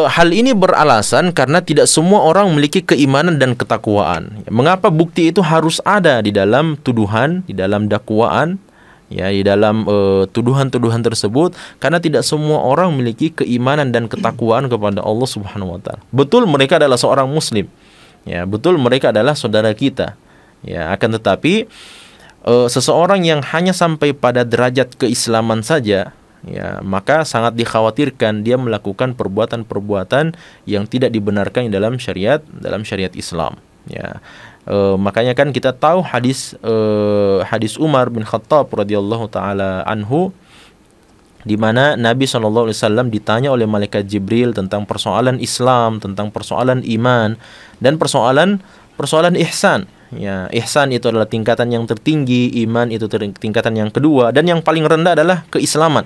hal ini beralasan karena tidak semua orang memiliki keimanan dan ketakwaan. Mengapa bukti itu harus ada di dalam tuduhan, di dalam dakwaan, ya, di dalam tuduhan-tuduhan tersebut? Karena tidak semua orang memiliki keimanan dan ketakwaan kepada Allah Subhanahu wa taala. Betul mereka adalah seorang muslim. Ya, betul mereka adalah saudara kita. Ya, akan tetapi seseorang yang hanya sampai pada derajat keislaman saja, ya, maka sangat dikhawatirkan dia melakukan perbuatan-perbuatan yang tidak dibenarkan dalam syariat Islam. Ya, makanya kan kita tahu hadis Umar bin Khattab radhiyallahu taala anhu, di mana Nabi SAW ditanya oleh malaikat Jibril tentang persoalan Islam, tentang persoalan iman dan persoalan ihsan. Ya, ihsan itu adalah tingkatan yang tertinggi, iman itu tingkatan yang kedua, dan yang paling rendah adalah keislaman.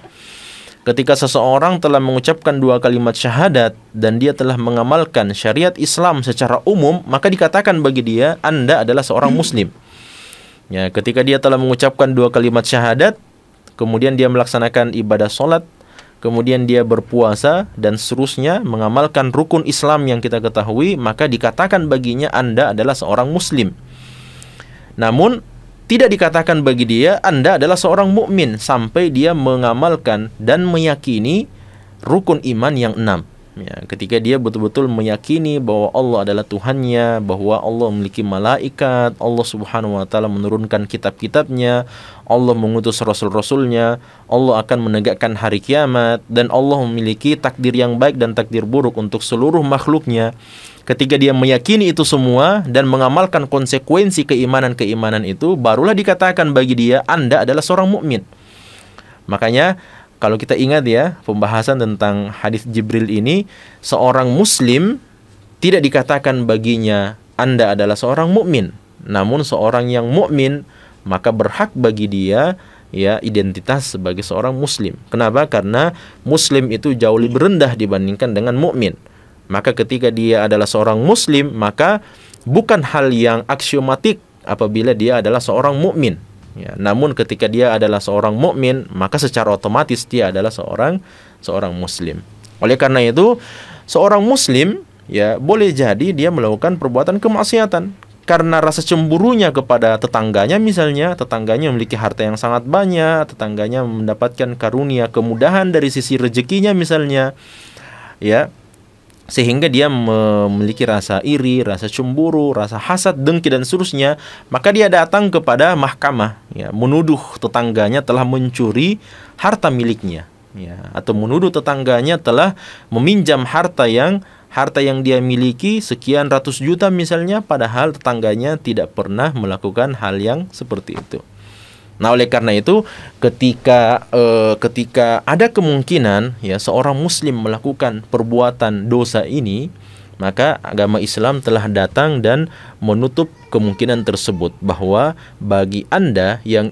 Ketika seseorang telah mengucapkan 2 kalimat syahadat dan dia telah mengamalkan syariat Islam secara umum, maka dikatakan bagi dia, Anda adalah seorang muslim. Ya, ketika dia telah mengucapkan 2 kalimat syahadat, kemudian dia melaksanakan ibadah sholat, kemudian dia berpuasa dan seterusnya, mengamalkan rukun Islam yang kita ketahui, maka dikatakan baginya Anda adalah seorang muslim. Namun tidak dikatakan bagi dia Anda adalah seorang mukmin sampai dia mengamalkan dan meyakini rukun iman yang 6. Ya, ketika dia betul-betul meyakini bahwa Allah adalah Tuhannya, bahwa Allah memiliki malaikat, Allah Subhanahu wa taala menurunkan kitab-kitabnya, Allah mengutus rasul-rasulnya, Allah akan menegakkan hari kiamat, dan Allah memiliki takdir yang baik dan takdir buruk untuk seluruh makhluknya. Ketika dia meyakini itu semua dan mengamalkan konsekuensi keimanan-keimanan itu, barulah dikatakan bagi dia Anda adalah seorang mukmin. Makanya kalau kita ingat ya, pembahasan tentang hadis Jibril ini, seorang muslim tidak dikatakan baginya Anda adalah seorang mukmin. Namun seorang yang mukmin maka berhak bagi dia ya identitas sebagai seorang muslim. Kenapa? Karena muslim itu jauh lebih rendah dibandingkan dengan mukmin. Maka ketika dia adalah seorang muslim, maka bukan hal yang aksiomatik apabila dia adalah seorang mukmin. Ya, namun ketika dia adalah seorang mukmin, maka secara otomatis dia adalah seorang muslim. Oleh karena itu, seorang muslim ya boleh jadi dia melakukan perbuatan kemaksiatan karena rasa cemburunya kepada tetangganya, misalnya tetangganya memiliki harta yang sangat banyak, tetangganya mendapatkan karunia kemudahan dari sisi rezekinya misalnya, ya, sehingga dia memiliki rasa iri, rasa cemburu, rasa hasad, dengki dan seterusnya, maka dia datang kepada mahkamah, ya, menuduh tetangganya telah mencuri harta miliknya, ya, atau menuduh tetangganya telah meminjam harta yang dia miliki sekian ratus juta misalnya, padahal tetangganya tidak pernah melakukan hal yang seperti itu. Nah, oleh karena itu ketika ada kemungkinan ya seorang muslim melakukan perbuatan dosa ini, maka agama Islam telah datang dan menutup kemungkinan tersebut, bahwa bagi Anda yang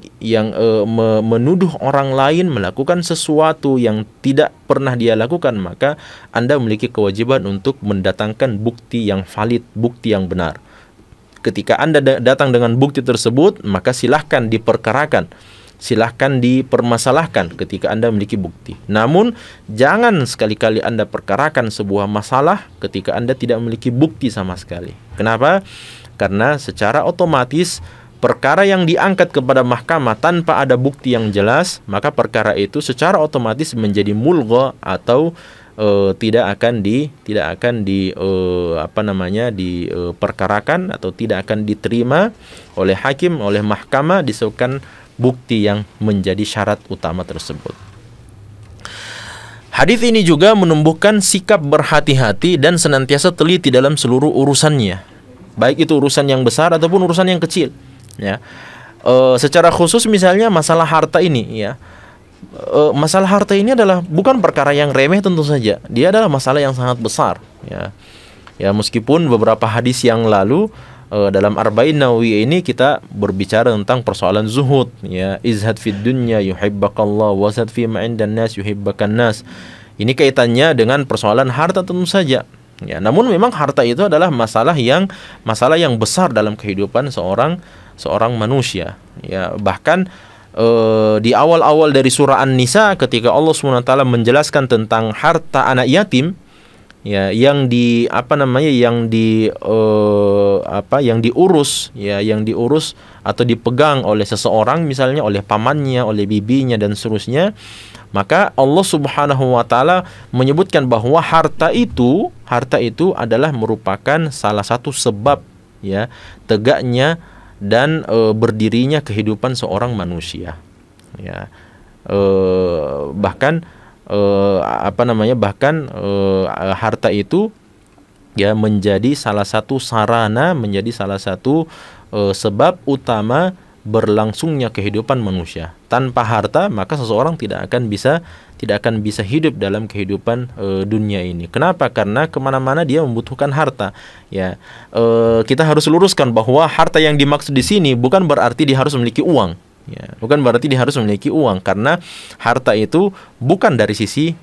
menuduh orang lain melakukan sesuatu yang tidak pernah dia lakukan, maka Anda memiliki kewajiban untuk mendatangkan bukti yang valid, bukti yang benar. Ketika Anda datang dengan bukti tersebut, maka silahkan diperkarakan, silahkan dipermasalahkan ketika Anda memiliki bukti. Namun, jangan sekali-kali Anda perkarakan sebuah masalah ketika Anda tidak memiliki bukti sama sekali. Kenapa? Karena secara otomatis perkara yang diangkat kepada mahkamah tanpa ada bukti yang jelas, maka perkara itu secara otomatis menjadi mulgha atau tidak akan diperkarakan atau tidak akan diterima oleh hakim, oleh mahkamah disebabkan bukti yang menjadi syarat utama tersebut. Hadis ini juga menumbuhkan sikap berhati-hati dan senantiasa teliti dalam seluruh urusannya, baik itu urusan yang besar ataupun urusan yang kecil. Ya, secara khusus misalnya masalah harta ini, ya. Masalah harta ini adalah bukan perkara yang remeh tentu saja. Dia adalah masalah yang sangat besar, ya. Ya, meskipun beberapa hadis yang lalu dalam Arba'in Nawawi ini kita berbicara tentang persoalan zuhud, ya, izhad fid dunya yuhibbakallah wa zad fi ma 'indan nas yuhibbakan nas. Ini kaitannya dengan persoalan harta tentu saja. Ya, namun memang harta itu adalah masalah yang besar dalam kehidupan seorang manusia. Ya, bahkan di awal-awal dari surah An-Nisa ketika Allah SWT menjelaskan tentang harta anak yatim, ya, yang diurus atau dipegang oleh seseorang, misalnya oleh pamannya, oleh bibinya dan seterusnya, maka Allah Subhanahu wa taala menyebutkan bahwa harta itu adalah merupakan salah satu sebab, ya, tegaknya dan berdirinya kehidupan seorang manusia, ya. Bahkan harta itu, ya, menjadi salah satu sarana, menjadi salah satu sebab utama berlangsungnya kehidupan manusia. Tanpa harta maka seseorang tidak akan bisa tidak akan bisa hidup dalam kehidupan dunia ini. Kenapa? Karena kemana-mana dia membutuhkan harta. Ya, kita harus luruskan bahwa harta yang dimaksud di sini bukan berarti dia harus memiliki uang. Ya, bukan berarti dia harus memiliki uang, karena harta itu bukan dari sisi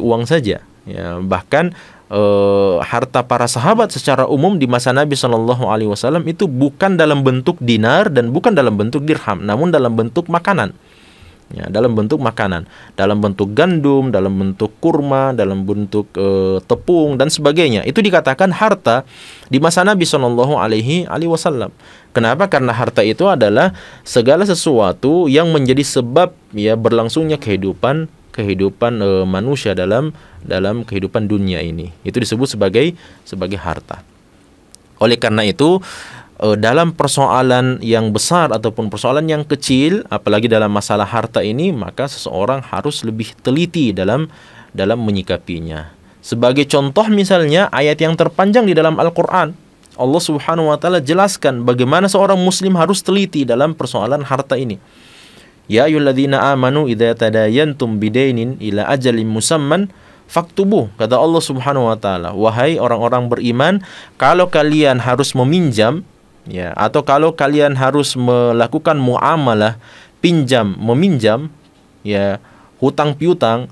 uang saja. Ya, bahkan harta para sahabat secara umum di masa Nabi Shallallahu Alaihi Wasallam itu bukan dalam bentuk dinar dan bukan dalam bentuk dirham, namun dalam bentuk makanan. Ya, dalam bentuk makanan, dalam bentuk gandum, dalam bentuk kurma, dalam bentuk tepung dan sebagainya. Itu dikatakan harta di masa Nabi Shallallahu Alaihi Wasallam. Kenapa? Karena harta itu adalah segala sesuatu yang menjadi sebab ya berlangsungnya kehidupan manusia dalam kehidupan dunia ini. Itu disebut sebagai harta. Oleh karena itu, dalam persoalan yang besar ataupun persoalan yang kecil, apalagi dalam masalah harta ini, maka seseorang harus lebih teliti dalam menyikapinya. Sebagai contoh misalnya ayat yang terpanjang di dalam Al-Qur'an, Allah Subhanahu wa taala jelaskan bagaimana seorang muslim harus teliti dalam persoalan harta ini. Ya ayyuhalladzina amanu idza tadayantum bidainin ila ajalin musamman faktubuh. Kata Allah Subhanahu wa taala, wahai orang-orang beriman, kalau kalian harus meminjam, ya, atau kalau kalian harus melakukan muamalah meminjam, ya, hutang piutang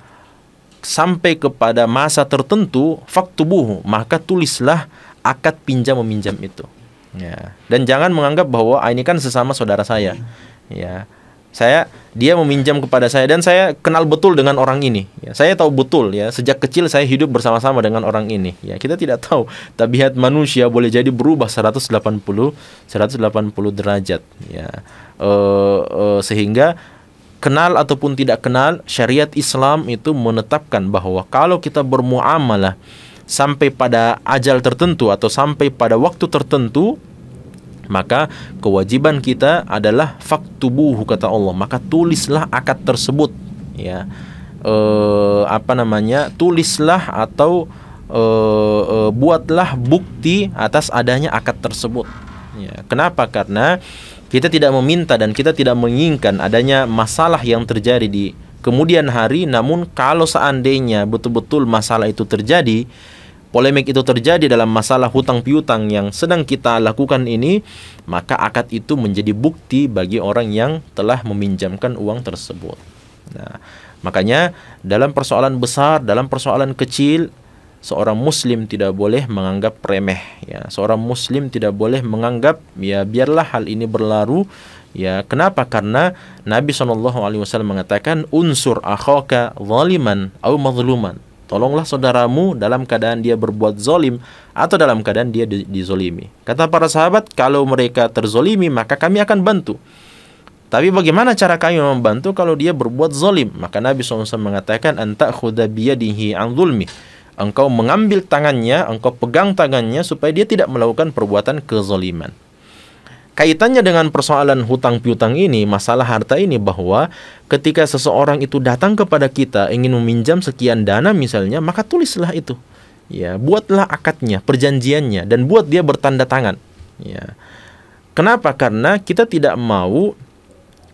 sampai kepada masa tertentu, faktubuh, maka tulislah akad pinjam meminjam itu. Ya, dan jangan menganggap bahwa ini kan sesama saudara saya. Ya, dia meminjam kepada saya dan saya kenal betul dengan orang ini. Ya, saya tahu betul ya, sejak kecil saya hidup bersama-sama dengan orang ini. Ya, kita tidak tahu tabiat manusia boleh jadi berubah 180 derajat. Ya, sehingga kenal ataupun tidak kenal, syariat Islam itu menetapkan bahwa kalau kita bermuamalah sampai pada ajal tertentu atau sampai pada waktu tertentu, maka kewajiban kita adalah faktubuhu, kata Allah, maka tulislah akad tersebut. Ya, tulislah atau buatlah bukti atas adanya akad tersebut. Ya, kenapa? Karena kita tidak meminta dan kita tidak menginginkan adanya masalah yang terjadi di kemudian hari. Namun kalau seandainya betul-betul masalah itu terjadi, polemik itu terjadi dalam masalah hutang piutang yang sedang kita lakukan ini, maka akad itu menjadi bukti bagi orang yang telah meminjamkan uang tersebut. Nah, makanya dalam persoalan besar, dalam persoalan kecil, seorang muslim tidak boleh menganggap remeh. Ya, seorang muslim tidak boleh menganggap ya biarlah hal ini berlalu. Ya, kenapa? Karena Nabi SAW mengatakan unsur akhaka zaliman au mazluman. Tolonglah saudaramu dalam keadaan dia berbuat zolim atau dalam keadaan dia dizolimi. Kata para sahabat, kalau mereka terzolimi maka kami akan bantu. Tapi bagaimana cara kami membantu kalau dia berbuat zolim? Maka Nabi SAW mengatakan, anta khuda biyadihi an zulmi. Engkau mengambil tangannya, engkau pegang tangannya supaya dia tidak melakukan perbuatan kezoliman. Kaitannya dengan persoalan hutang piutang ini, masalah harta ini, bahwa ketika seseorang itu datang kepada kita ingin meminjam sekian dana misalnya, maka tulislah itu. Ya, buatlah akadnya, perjanjiannya, dan buat dia bertanda tangan. Ya. Kenapa? Karena kita tidak mau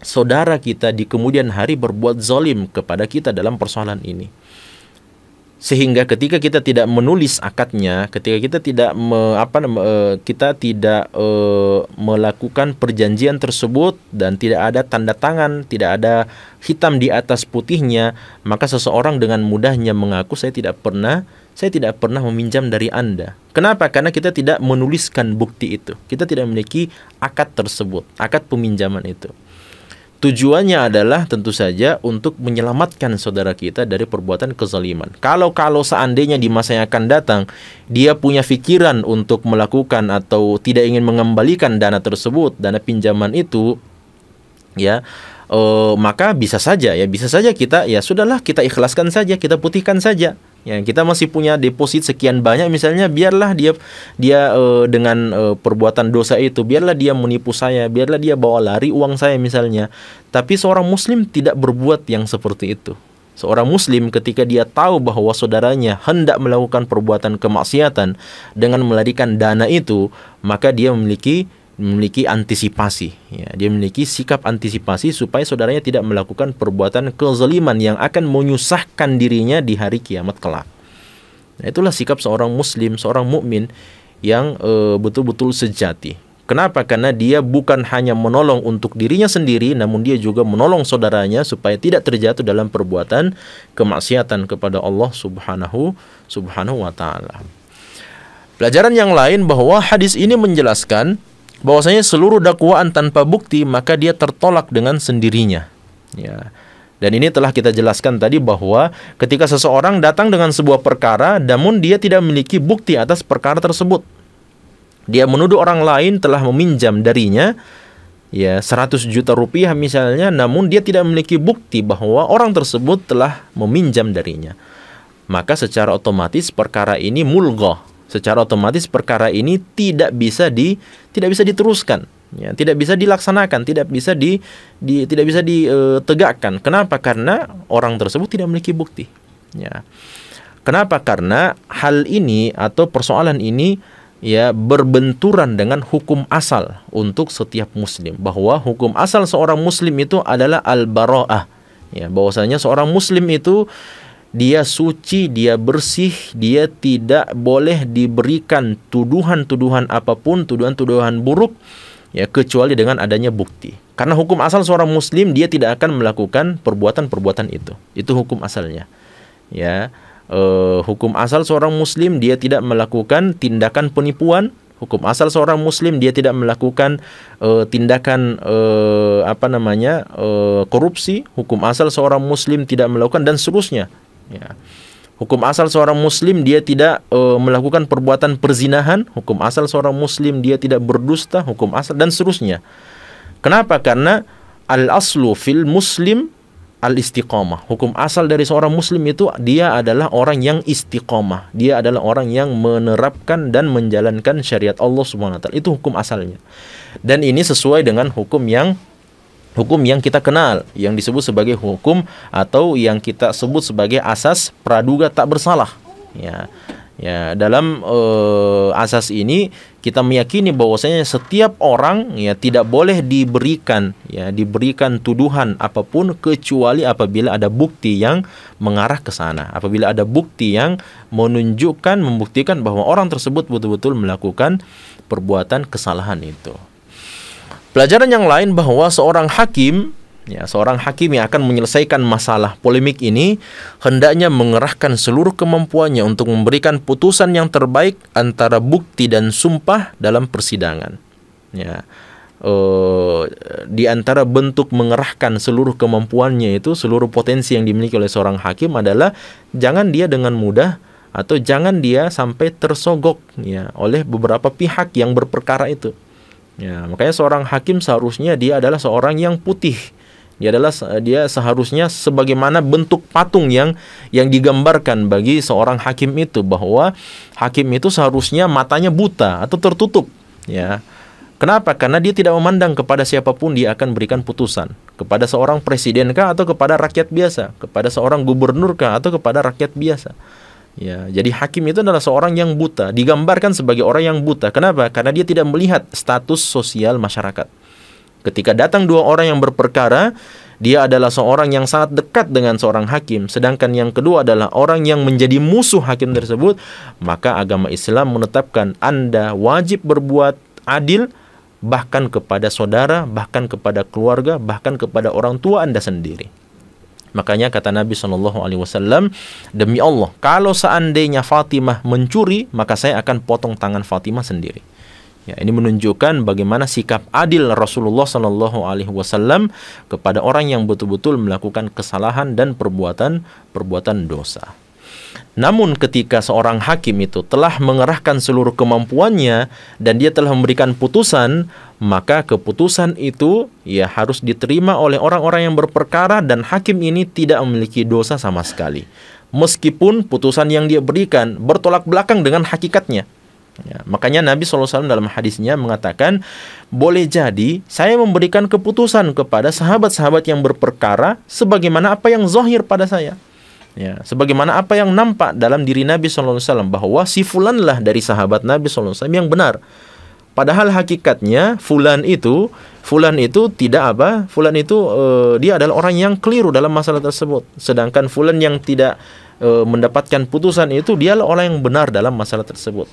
saudara kita di kemudian hari berbuat zalim kepada kita dalam persoalan ini. Sehingga ketika kita tidak menulis akadnya, ketika kita tidak melakukan perjanjian tersebut dan tidak ada tanda tangan, tidak ada hitam di atas putihnya, maka seseorang dengan mudahnya mengaku saya tidak pernah meminjam dari Anda. Kenapa? Karena kita tidak menuliskan bukti itu. Kita tidak memiliki akad tersebut, akad peminjaman itu. Tujuannya adalah tentu saja untuk menyelamatkan saudara kita dari perbuatan kezaliman. Kalau seandainya di masa yang akan datang dia punya pikiran untuk melakukan atau tidak ingin mengembalikan dana tersebut, dana pinjaman itu, ya, maka bisa saja kita, ya sudahlah, kita ikhlaskan saja, kita putihkan saja. Ya, kita masih punya deposit sekian banyak misalnya, biarlah dia dengan perbuatan dosa itu, biarlah dia menipu saya, biarlah dia bawa lari uang saya misalnya. Tapi seorang muslim tidak berbuat yang seperti itu. Seorang muslim ketika dia tahu bahwa saudaranya hendak melakukan perbuatan kemaksiatan dengan melarikan dana itu, maka dia memiliki memiliki antisipasi, ya, dia memiliki sikap antisipasi supaya saudaranya tidak melakukan perbuatan kezaliman yang akan menyusahkan dirinya di hari kiamat kelak. Nah, itulah sikap seorang muslim, seorang mukmin yang betul-betul sejati. Kenapa? Karena dia bukan hanya menolong untuk dirinya sendiri, namun dia juga menolong saudaranya supaya tidak terjatuh dalam perbuatan kemaksiatan kepada Allah Subhanahu wa taala. Pelajaran yang lain bahwa hadis ini menjelaskan bahwasanya seluruh dakwaan tanpa bukti maka dia tertolak dengan sendirinya. Ya. Dan ini telah kita jelaskan tadi bahwa ketika seseorang datang dengan sebuah perkara namun dia tidak memiliki bukti atas perkara tersebut. Dia menuduh orang lain telah meminjam darinya ya 100 juta rupiah misalnya, namun dia tidak memiliki bukti bahwa orang tersebut telah meminjam darinya. Maka secara otomatis perkara ini mulghah. Secara otomatis perkara ini tidak bisa diteruskan, ya, tidak bisa dilaksanakan, tidak bisa ditegakkan. Kenapa? Karena orang tersebut tidak memiliki bukti. Ya. Kenapa? Karena hal ini atau persoalan ini ya berbenturan dengan hukum asal untuk setiap muslim, bahwa hukum asal seorang muslim itu adalah al-bara'ah. Ya, bahwasanya seorang muslim itu dia suci, dia bersih, dia tidak boleh diberikan tuduhan-tuduhan apapun, tuduhan-tuduhan buruk, ya, kecuali dengan adanya bukti. Karena hukum asal seorang muslim dia tidak akan melakukan perbuatan-perbuatan itu. Itu hukum asalnya. Ya, hukum asal seorang muslim dia tidak melakukan tindakan penipuan. Hukum asal seorang muslim dia tidak melakukan tindakan korupsi. Hukum asal seorang muslim tidak melakukan dan seterusnya. Ya. Hukum asal seorang muslim dia tidak melakukan perbuatan perzinahan. Hukum asal seorang muslim dia tidak berdusta. Hukum asal dan seterusnya. Kenapa? Karena al-aslu fil muslim al-istiqamah. Hukum asal dari seorang muslim itu dia adalah orang yang istiqamah. Dia adalah orang yang menerapkan dan menjalankan syariat Allah Subhanahu wa taala. Itu hukum asalnya. Dan ini sesuai dengan hukum yang kita kenal, yang disebut sebagai hukum atau yang kita sebut sebagai asas praduga tak bersalah. Ya, dalam asas ini kita meyakini bahwasanya setiap orang ya tidak boleh diberikan tuduhan apapun kecuali apabila ada bukti yang mengarah ke sana. Apabila ada bukti yang membuktikan bahwa orang tersebut betul-betul melakukan perbuatan kesalahan itu. Pelajaran yang lain bahwa seorang hakim yang akan menyelesaikan masalah polemik ini hendaknya mengerahkan seluruh kemampuannya untuk memberikan putusan yang terbaik antara bukti dan sumpah dalam persidangan. Ya, di antara bentuk mengerahkan seluruh kemampuannya itu, seluruh potensi yang dimiliki oleh seorang hakim adalah jangan dia dengan mudah atau jangan dia sampai tersogok ya oleh beberapa pihak yang berperkara itu. Ya, makanya seorang hakim seharusnya dia adalah seorang yang putih. Dia seharusnya sebagaimana bentuk patung yang digambarkan bagi seorang hakim itu, bahwa hakim itu seharusnya matanya buta atau tertutup. Ya. Kenapa? Karena dia tidak memandang kepada siapapun dia akan berikan putusan. Kepada seorang presiden kah atau kepada rakyat biasa? Kepada seorang gubernur kah atau kepada rakyat biasa? Ya, jadi hakim itu adalah seorang yang buta, digambarkan sebagai orang yang buta. Kenapa? Karena dia tidak melihat status sosial masyarakat. Ketika datang dua orang yang berperkara, dia adalah seorang yang sangat dekat dengan seorang hakim, sedangkan yang kedua adalah orang yang menjadi musuh hakim tersebut, maka agama Islam menetapkan Anda wajib berbuat adil, bahkan kepada saudara, bahkan kepada keluarga, bahkan kepada orang tua Anda sendiri. Makanya kata Nabi SAW, demi Allah, kalau seandainya Fatimah mencuri, maka saya akan potong tangan Fatimah sendiri. Ya, ini menunjukkan bagaimana sikap adil Rasulullah SAW kepada orang yang betul-betul melakukan kesalahan dan perbuatan dosa. Namun ketika seorang hakim itu telah mengerahkan seluruh kemampuannya dan dia telah memberikan putusan, maka keputusan itu ya harus diterima oleh orang-orang yang berperkara dan hakim ini tidak memiliki dosa sama sekali. Meskipun putusan yang dia berikan bertolak belakang dengan hakikatnya. Ya, makanya Nabi SAW dalam hadisnya mengatakan, boleh jadi saya memberikan keputusan kepada sahabat-sahabat yang berperkara sebagaimana apa yang zahir pada saya. Ya, sebagaimana apa yang nampak dalam diri Nabi SAW, bahwa si fulanlah dari sahabat Nabi SAW yang benar. Padahal hakikatnya fulan itu tidak apa? Fulan itu dia adalah orang yang keliru dalam masalah tersebut. Sedangkan fulan yang tidak mendapatkan putusan itu dialah orang yang benar dalam masalah tersebut.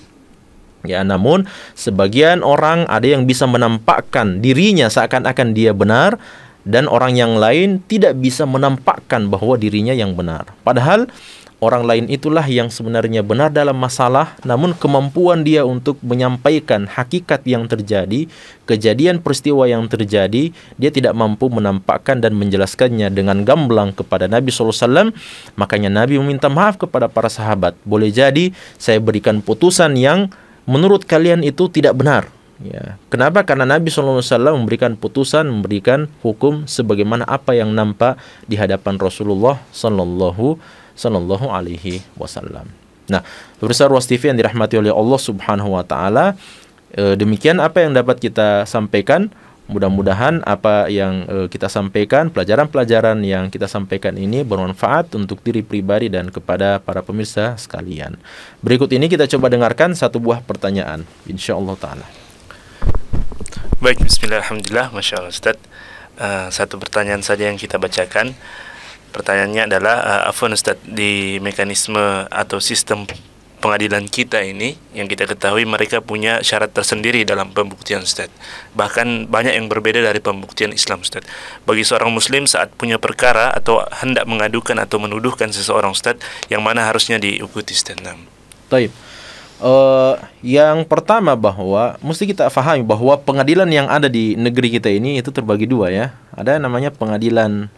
Ya, namun sebagian orang ada yang bisa menampakkan dirinya seakan-akan dia benar, dan orang yang lain tidak bisa menampakkan bahwa dirinya yang benar. Padahal orang lain itulah yang sebenarnya benar dalam masalah, namun kemampuan dia untuk menyampaikan hakikat yang terjadi, kejadian peristiwa yang terjadi, dia tidak mampu menampakkan dan menjelaskannya dengan gamblang kepada Nabi SAW. Makanya Nabi meminta maaf kepada para sahabat. Boleh jadi saya berikan putusan yang menurut kalian itu tidak benar. Ya. Kenapa? Karena Nabi SAW memberikan putusan, memberikan hukum sebagaimana apa yang nampak di hadapan Rasulullah Sallallahu Alaihi Wasallam. Nah, pemirsa Ruas TV yang dirahmati oleh Allah Subhanahu Wa Taala, demikian apa yang dapat kita sampaikan. Mudah-mudahan apa yang kita sampaikan, pelajaran-pelajaran yang kita sampaikan ini bermanfaat untuk diri pribadi dan kepada para pemirsa sekalian. Berikut ini kita coba dengarkan satu buah pertanyaan, insyaallah ta'ala. Baik, bismillah, alhamdulillah, masya Allah Ustaz. Satu pertanyaan saja yang kita bacakan. Pertanyaannya adalah, afwan Ustaz, di mekanisme atau sistem pengadilan kita ini, yang kita ketahui mereka punya syarat tersendiri dalam pembuktian Ustaz. Bahkan banyak yang berbeda dari pembuktian Islam Ustaz. Bagi seorang muslim saat punya perkara atau hendak mengadukan atau menuduhkan seseorang Ustaz, yang mana harusnya diikuti Ustaz? Baik. Yang pertama bahwa mesti kita fahami bahwa pengadilan yang ada di negeri kita ini itu terbagi dua ya. Ada yang namanya pengadilan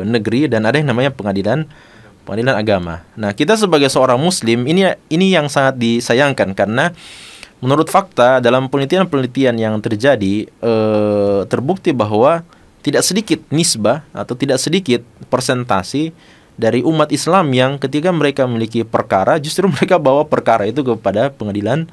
negeri dan ada yang namanya pengadilan agama. Nah, kita sebagai seorang muslim ini yang sangat disayangkan karena menurut fakta dalam penelitian-penelitian yang terjadi terbukti bahwa tidak sedikit nisbah atau tidak sedikit persentasi dari umat Islam yang ketika mereka memiliki perkara justru mereka bawa perkara itu kepada pengadilan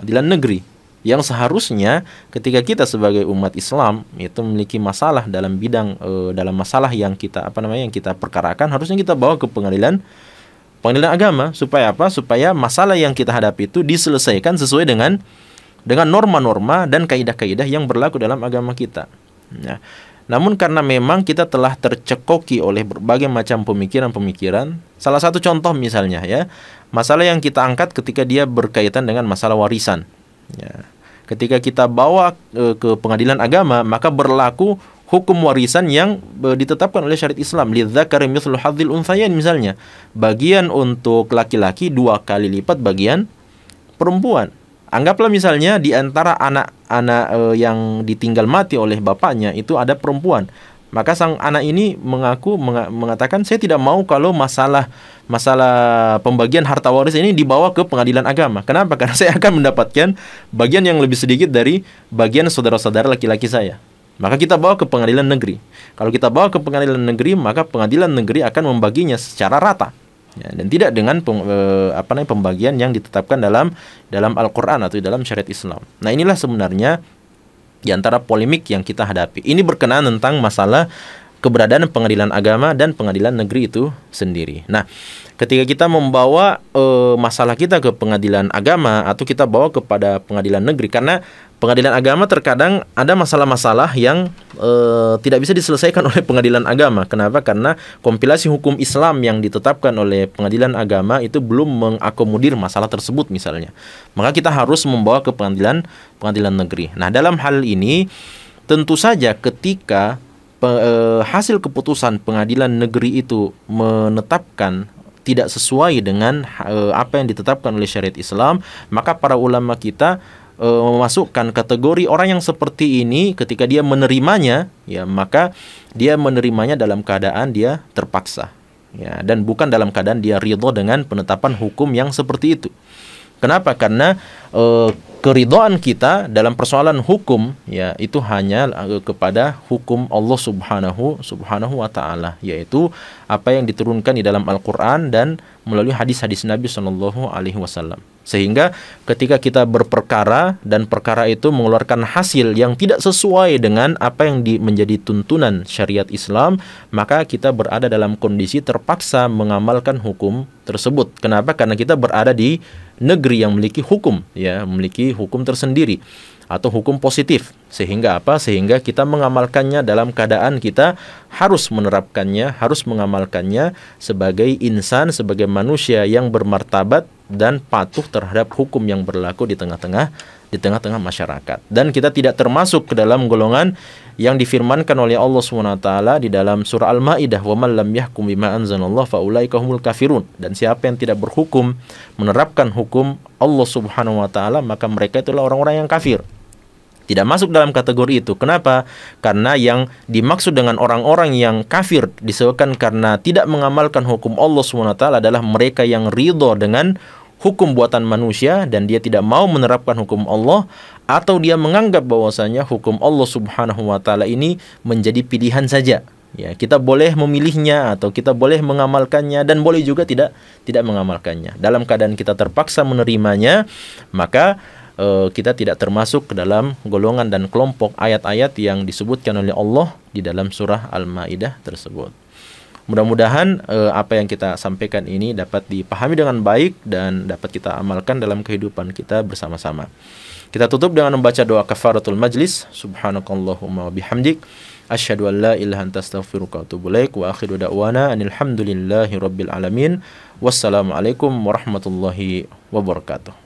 negeri. Yang seharusnya ketika kita sebagai umat Islam itu memiliki masalah dalam bidang dalam masalah yang kita yang kita perkarakan, harusnya kita bawa ke pengadilan agama. Supaya apa? Supaya masalah yang kita hadapi itu diselesaikan sesuai dengan norma-norma dan kaidah-kaidah yang berlaku dalam agama kita. Ya. Namun karena memang kita telah tercekoki oleh berbagai macam pemikiran-pemikiran. Salah satu contoh misalnya ya, masalah yang kita angkat ketika dia berkaitan dengan masalah warisan. Ya. Ketika kita bawa ke pengadilan agama, maka berlaku hukum warisan yang ditetapkan oleh syariat Islam. Lidzakari mithlu hadzil unthayain misalnya. Bagian untuk laki-laki 2 kali lipat bagian perempuan. Anggaplah misalnya di antara anak-anak yang ditinggal mati oleh bapaknya itu ada perempuan. Maka sang anak ini mengatakan saya tidak mau kalau masalah pembagian harta waris ini dibawa ke pengadilan agama. Kenapa? Karena saya akan mendapatkan bagian yang lebih sedikit dari bagian saudara-saudara laki-laki saya. Maka kita bawa ke pengadilan negeri. Kalau kita bawa ke pengadilan negeri, maka pengadilan negeri akan membaginya secara rata. Ya, dan tidak dengan pembagian yang ditetapkan dalam Al-Quran atau dalam syariat Islam. Nah, inilah sebenarnya di antara polemik yang kita hadapi. Ini berkenaan tentang masalah keberadaan pengadilan agama dan pengadilan negeri itu sendiri. Nah, ketika kita membawa masalah kita ke pengadilan agama atau kita bawa kepada pengadilan negeri, karena pengadilan agama terkadang ada masalah-masalah yang tidak bisa diselesaikan oleh pengadilan agama. Kenapa? Karena kompilasi hukum Islam yang ditetapkan oleh pengadilan agama itu belum mengakomodir masalah tersebut misalnya. Maka kita harus membawa ke pengadilan negeri. Nah, dalam hal ini tentu saja ketika hasil keputusan pengadilan negeri itu menetapkan tidak sesuai dengan apa yang ditetapkan oleh syariat Islam, maka para ulama kita memasukkan kategori orang yang seperti ini ketika dia menerimanya, ya maka dia menerimanya dalam keadaan dia terpaksa, ya, dan bukan dalam keadaan dia ridho dengan penetapan hukum yang seperti itu. Kenapa? Karena keridhaan kita dalam persoalan hukum ya itu hanya kepada hukum Allah Subhanahu wa taala, yaitu apa yang diturunkan di dalam Al-Qur'an dan melalui hadis-hadis Nabi sallallahu alaihi wasallam. Sehingga ketika kita berperkara dan perkara itu mengeluarkan hasil yang tidak sesuai dengan apa yang menjadi tuntunan syariat Islam, maka kita berada dalam kondisi terpaksa mengamalkan hukum tersebut. Kenapa? Karena kita berada di negeri yang memiliki hukum, ya, memiliki hukum tersendiri. atau hukum positif. Sehingga apa? Sehingga kita mengamalkannya dalam keadaan kita harus menerapkannya, harus mengamalkannya sebagai insan, sebagai manusia yang bermartabat dan patuh terhadap hukum yang berlaku di tengah-tengah masyarakat. Dan kita tidak termasuk ke dalam golongan yang difirmankan oleh Allah SWT di dalam surah Al-Maidah, "Wa man lam yahkum bima anzalallahu fa ulaika humul kafirun." Dan siapa yang tidak berhukum, menerapkan hukum Allah Subhanahu wa taala, maka mereka itulah orang-orang yang kafir. Tidak masuk dalam kategori itu. Kenapa? Karena yang dimaksud dengan orang-orang yang kafir disebabkan karena tidak mengamalkan hukum Allah SWT adalah mereka yang ridho dengan hukum buatan manusia dan dia tidak mau menerapkan hukum Allah, atau dia menganggap bahwasanya hukum Allah Subhanahu wa taala ini menjadi pilihan saja. Ya, kita boleh memilihnya atau kita boleh mengamalkannya dan boleh juga tidak mengamalkannya. Dalam keadaan kita terpaksa menerimanya, maka kita tidak termasuk ke dalam golongan dan kelompok ayat-ayat yang disebutkan oleh Allah di dalam surah Al-Maidah tersebut. Mudah-mudahan apa yang kita sampaikan ini dapat dipahami dengan baik dan dapat kita amalkan dalam kehidupan kita bersama-sama. Kita tutup dengan membaca doa kafaratul majlis. Subhanakallahumma wa bihamdik, asyhadu an la ilaha illa anta astaghfiruka wa atubu ilaik, wa akhiru da'wana anil hamdulillahi rabbil alamin. Wassalamualaikum warahmatullahi wabarakatuh.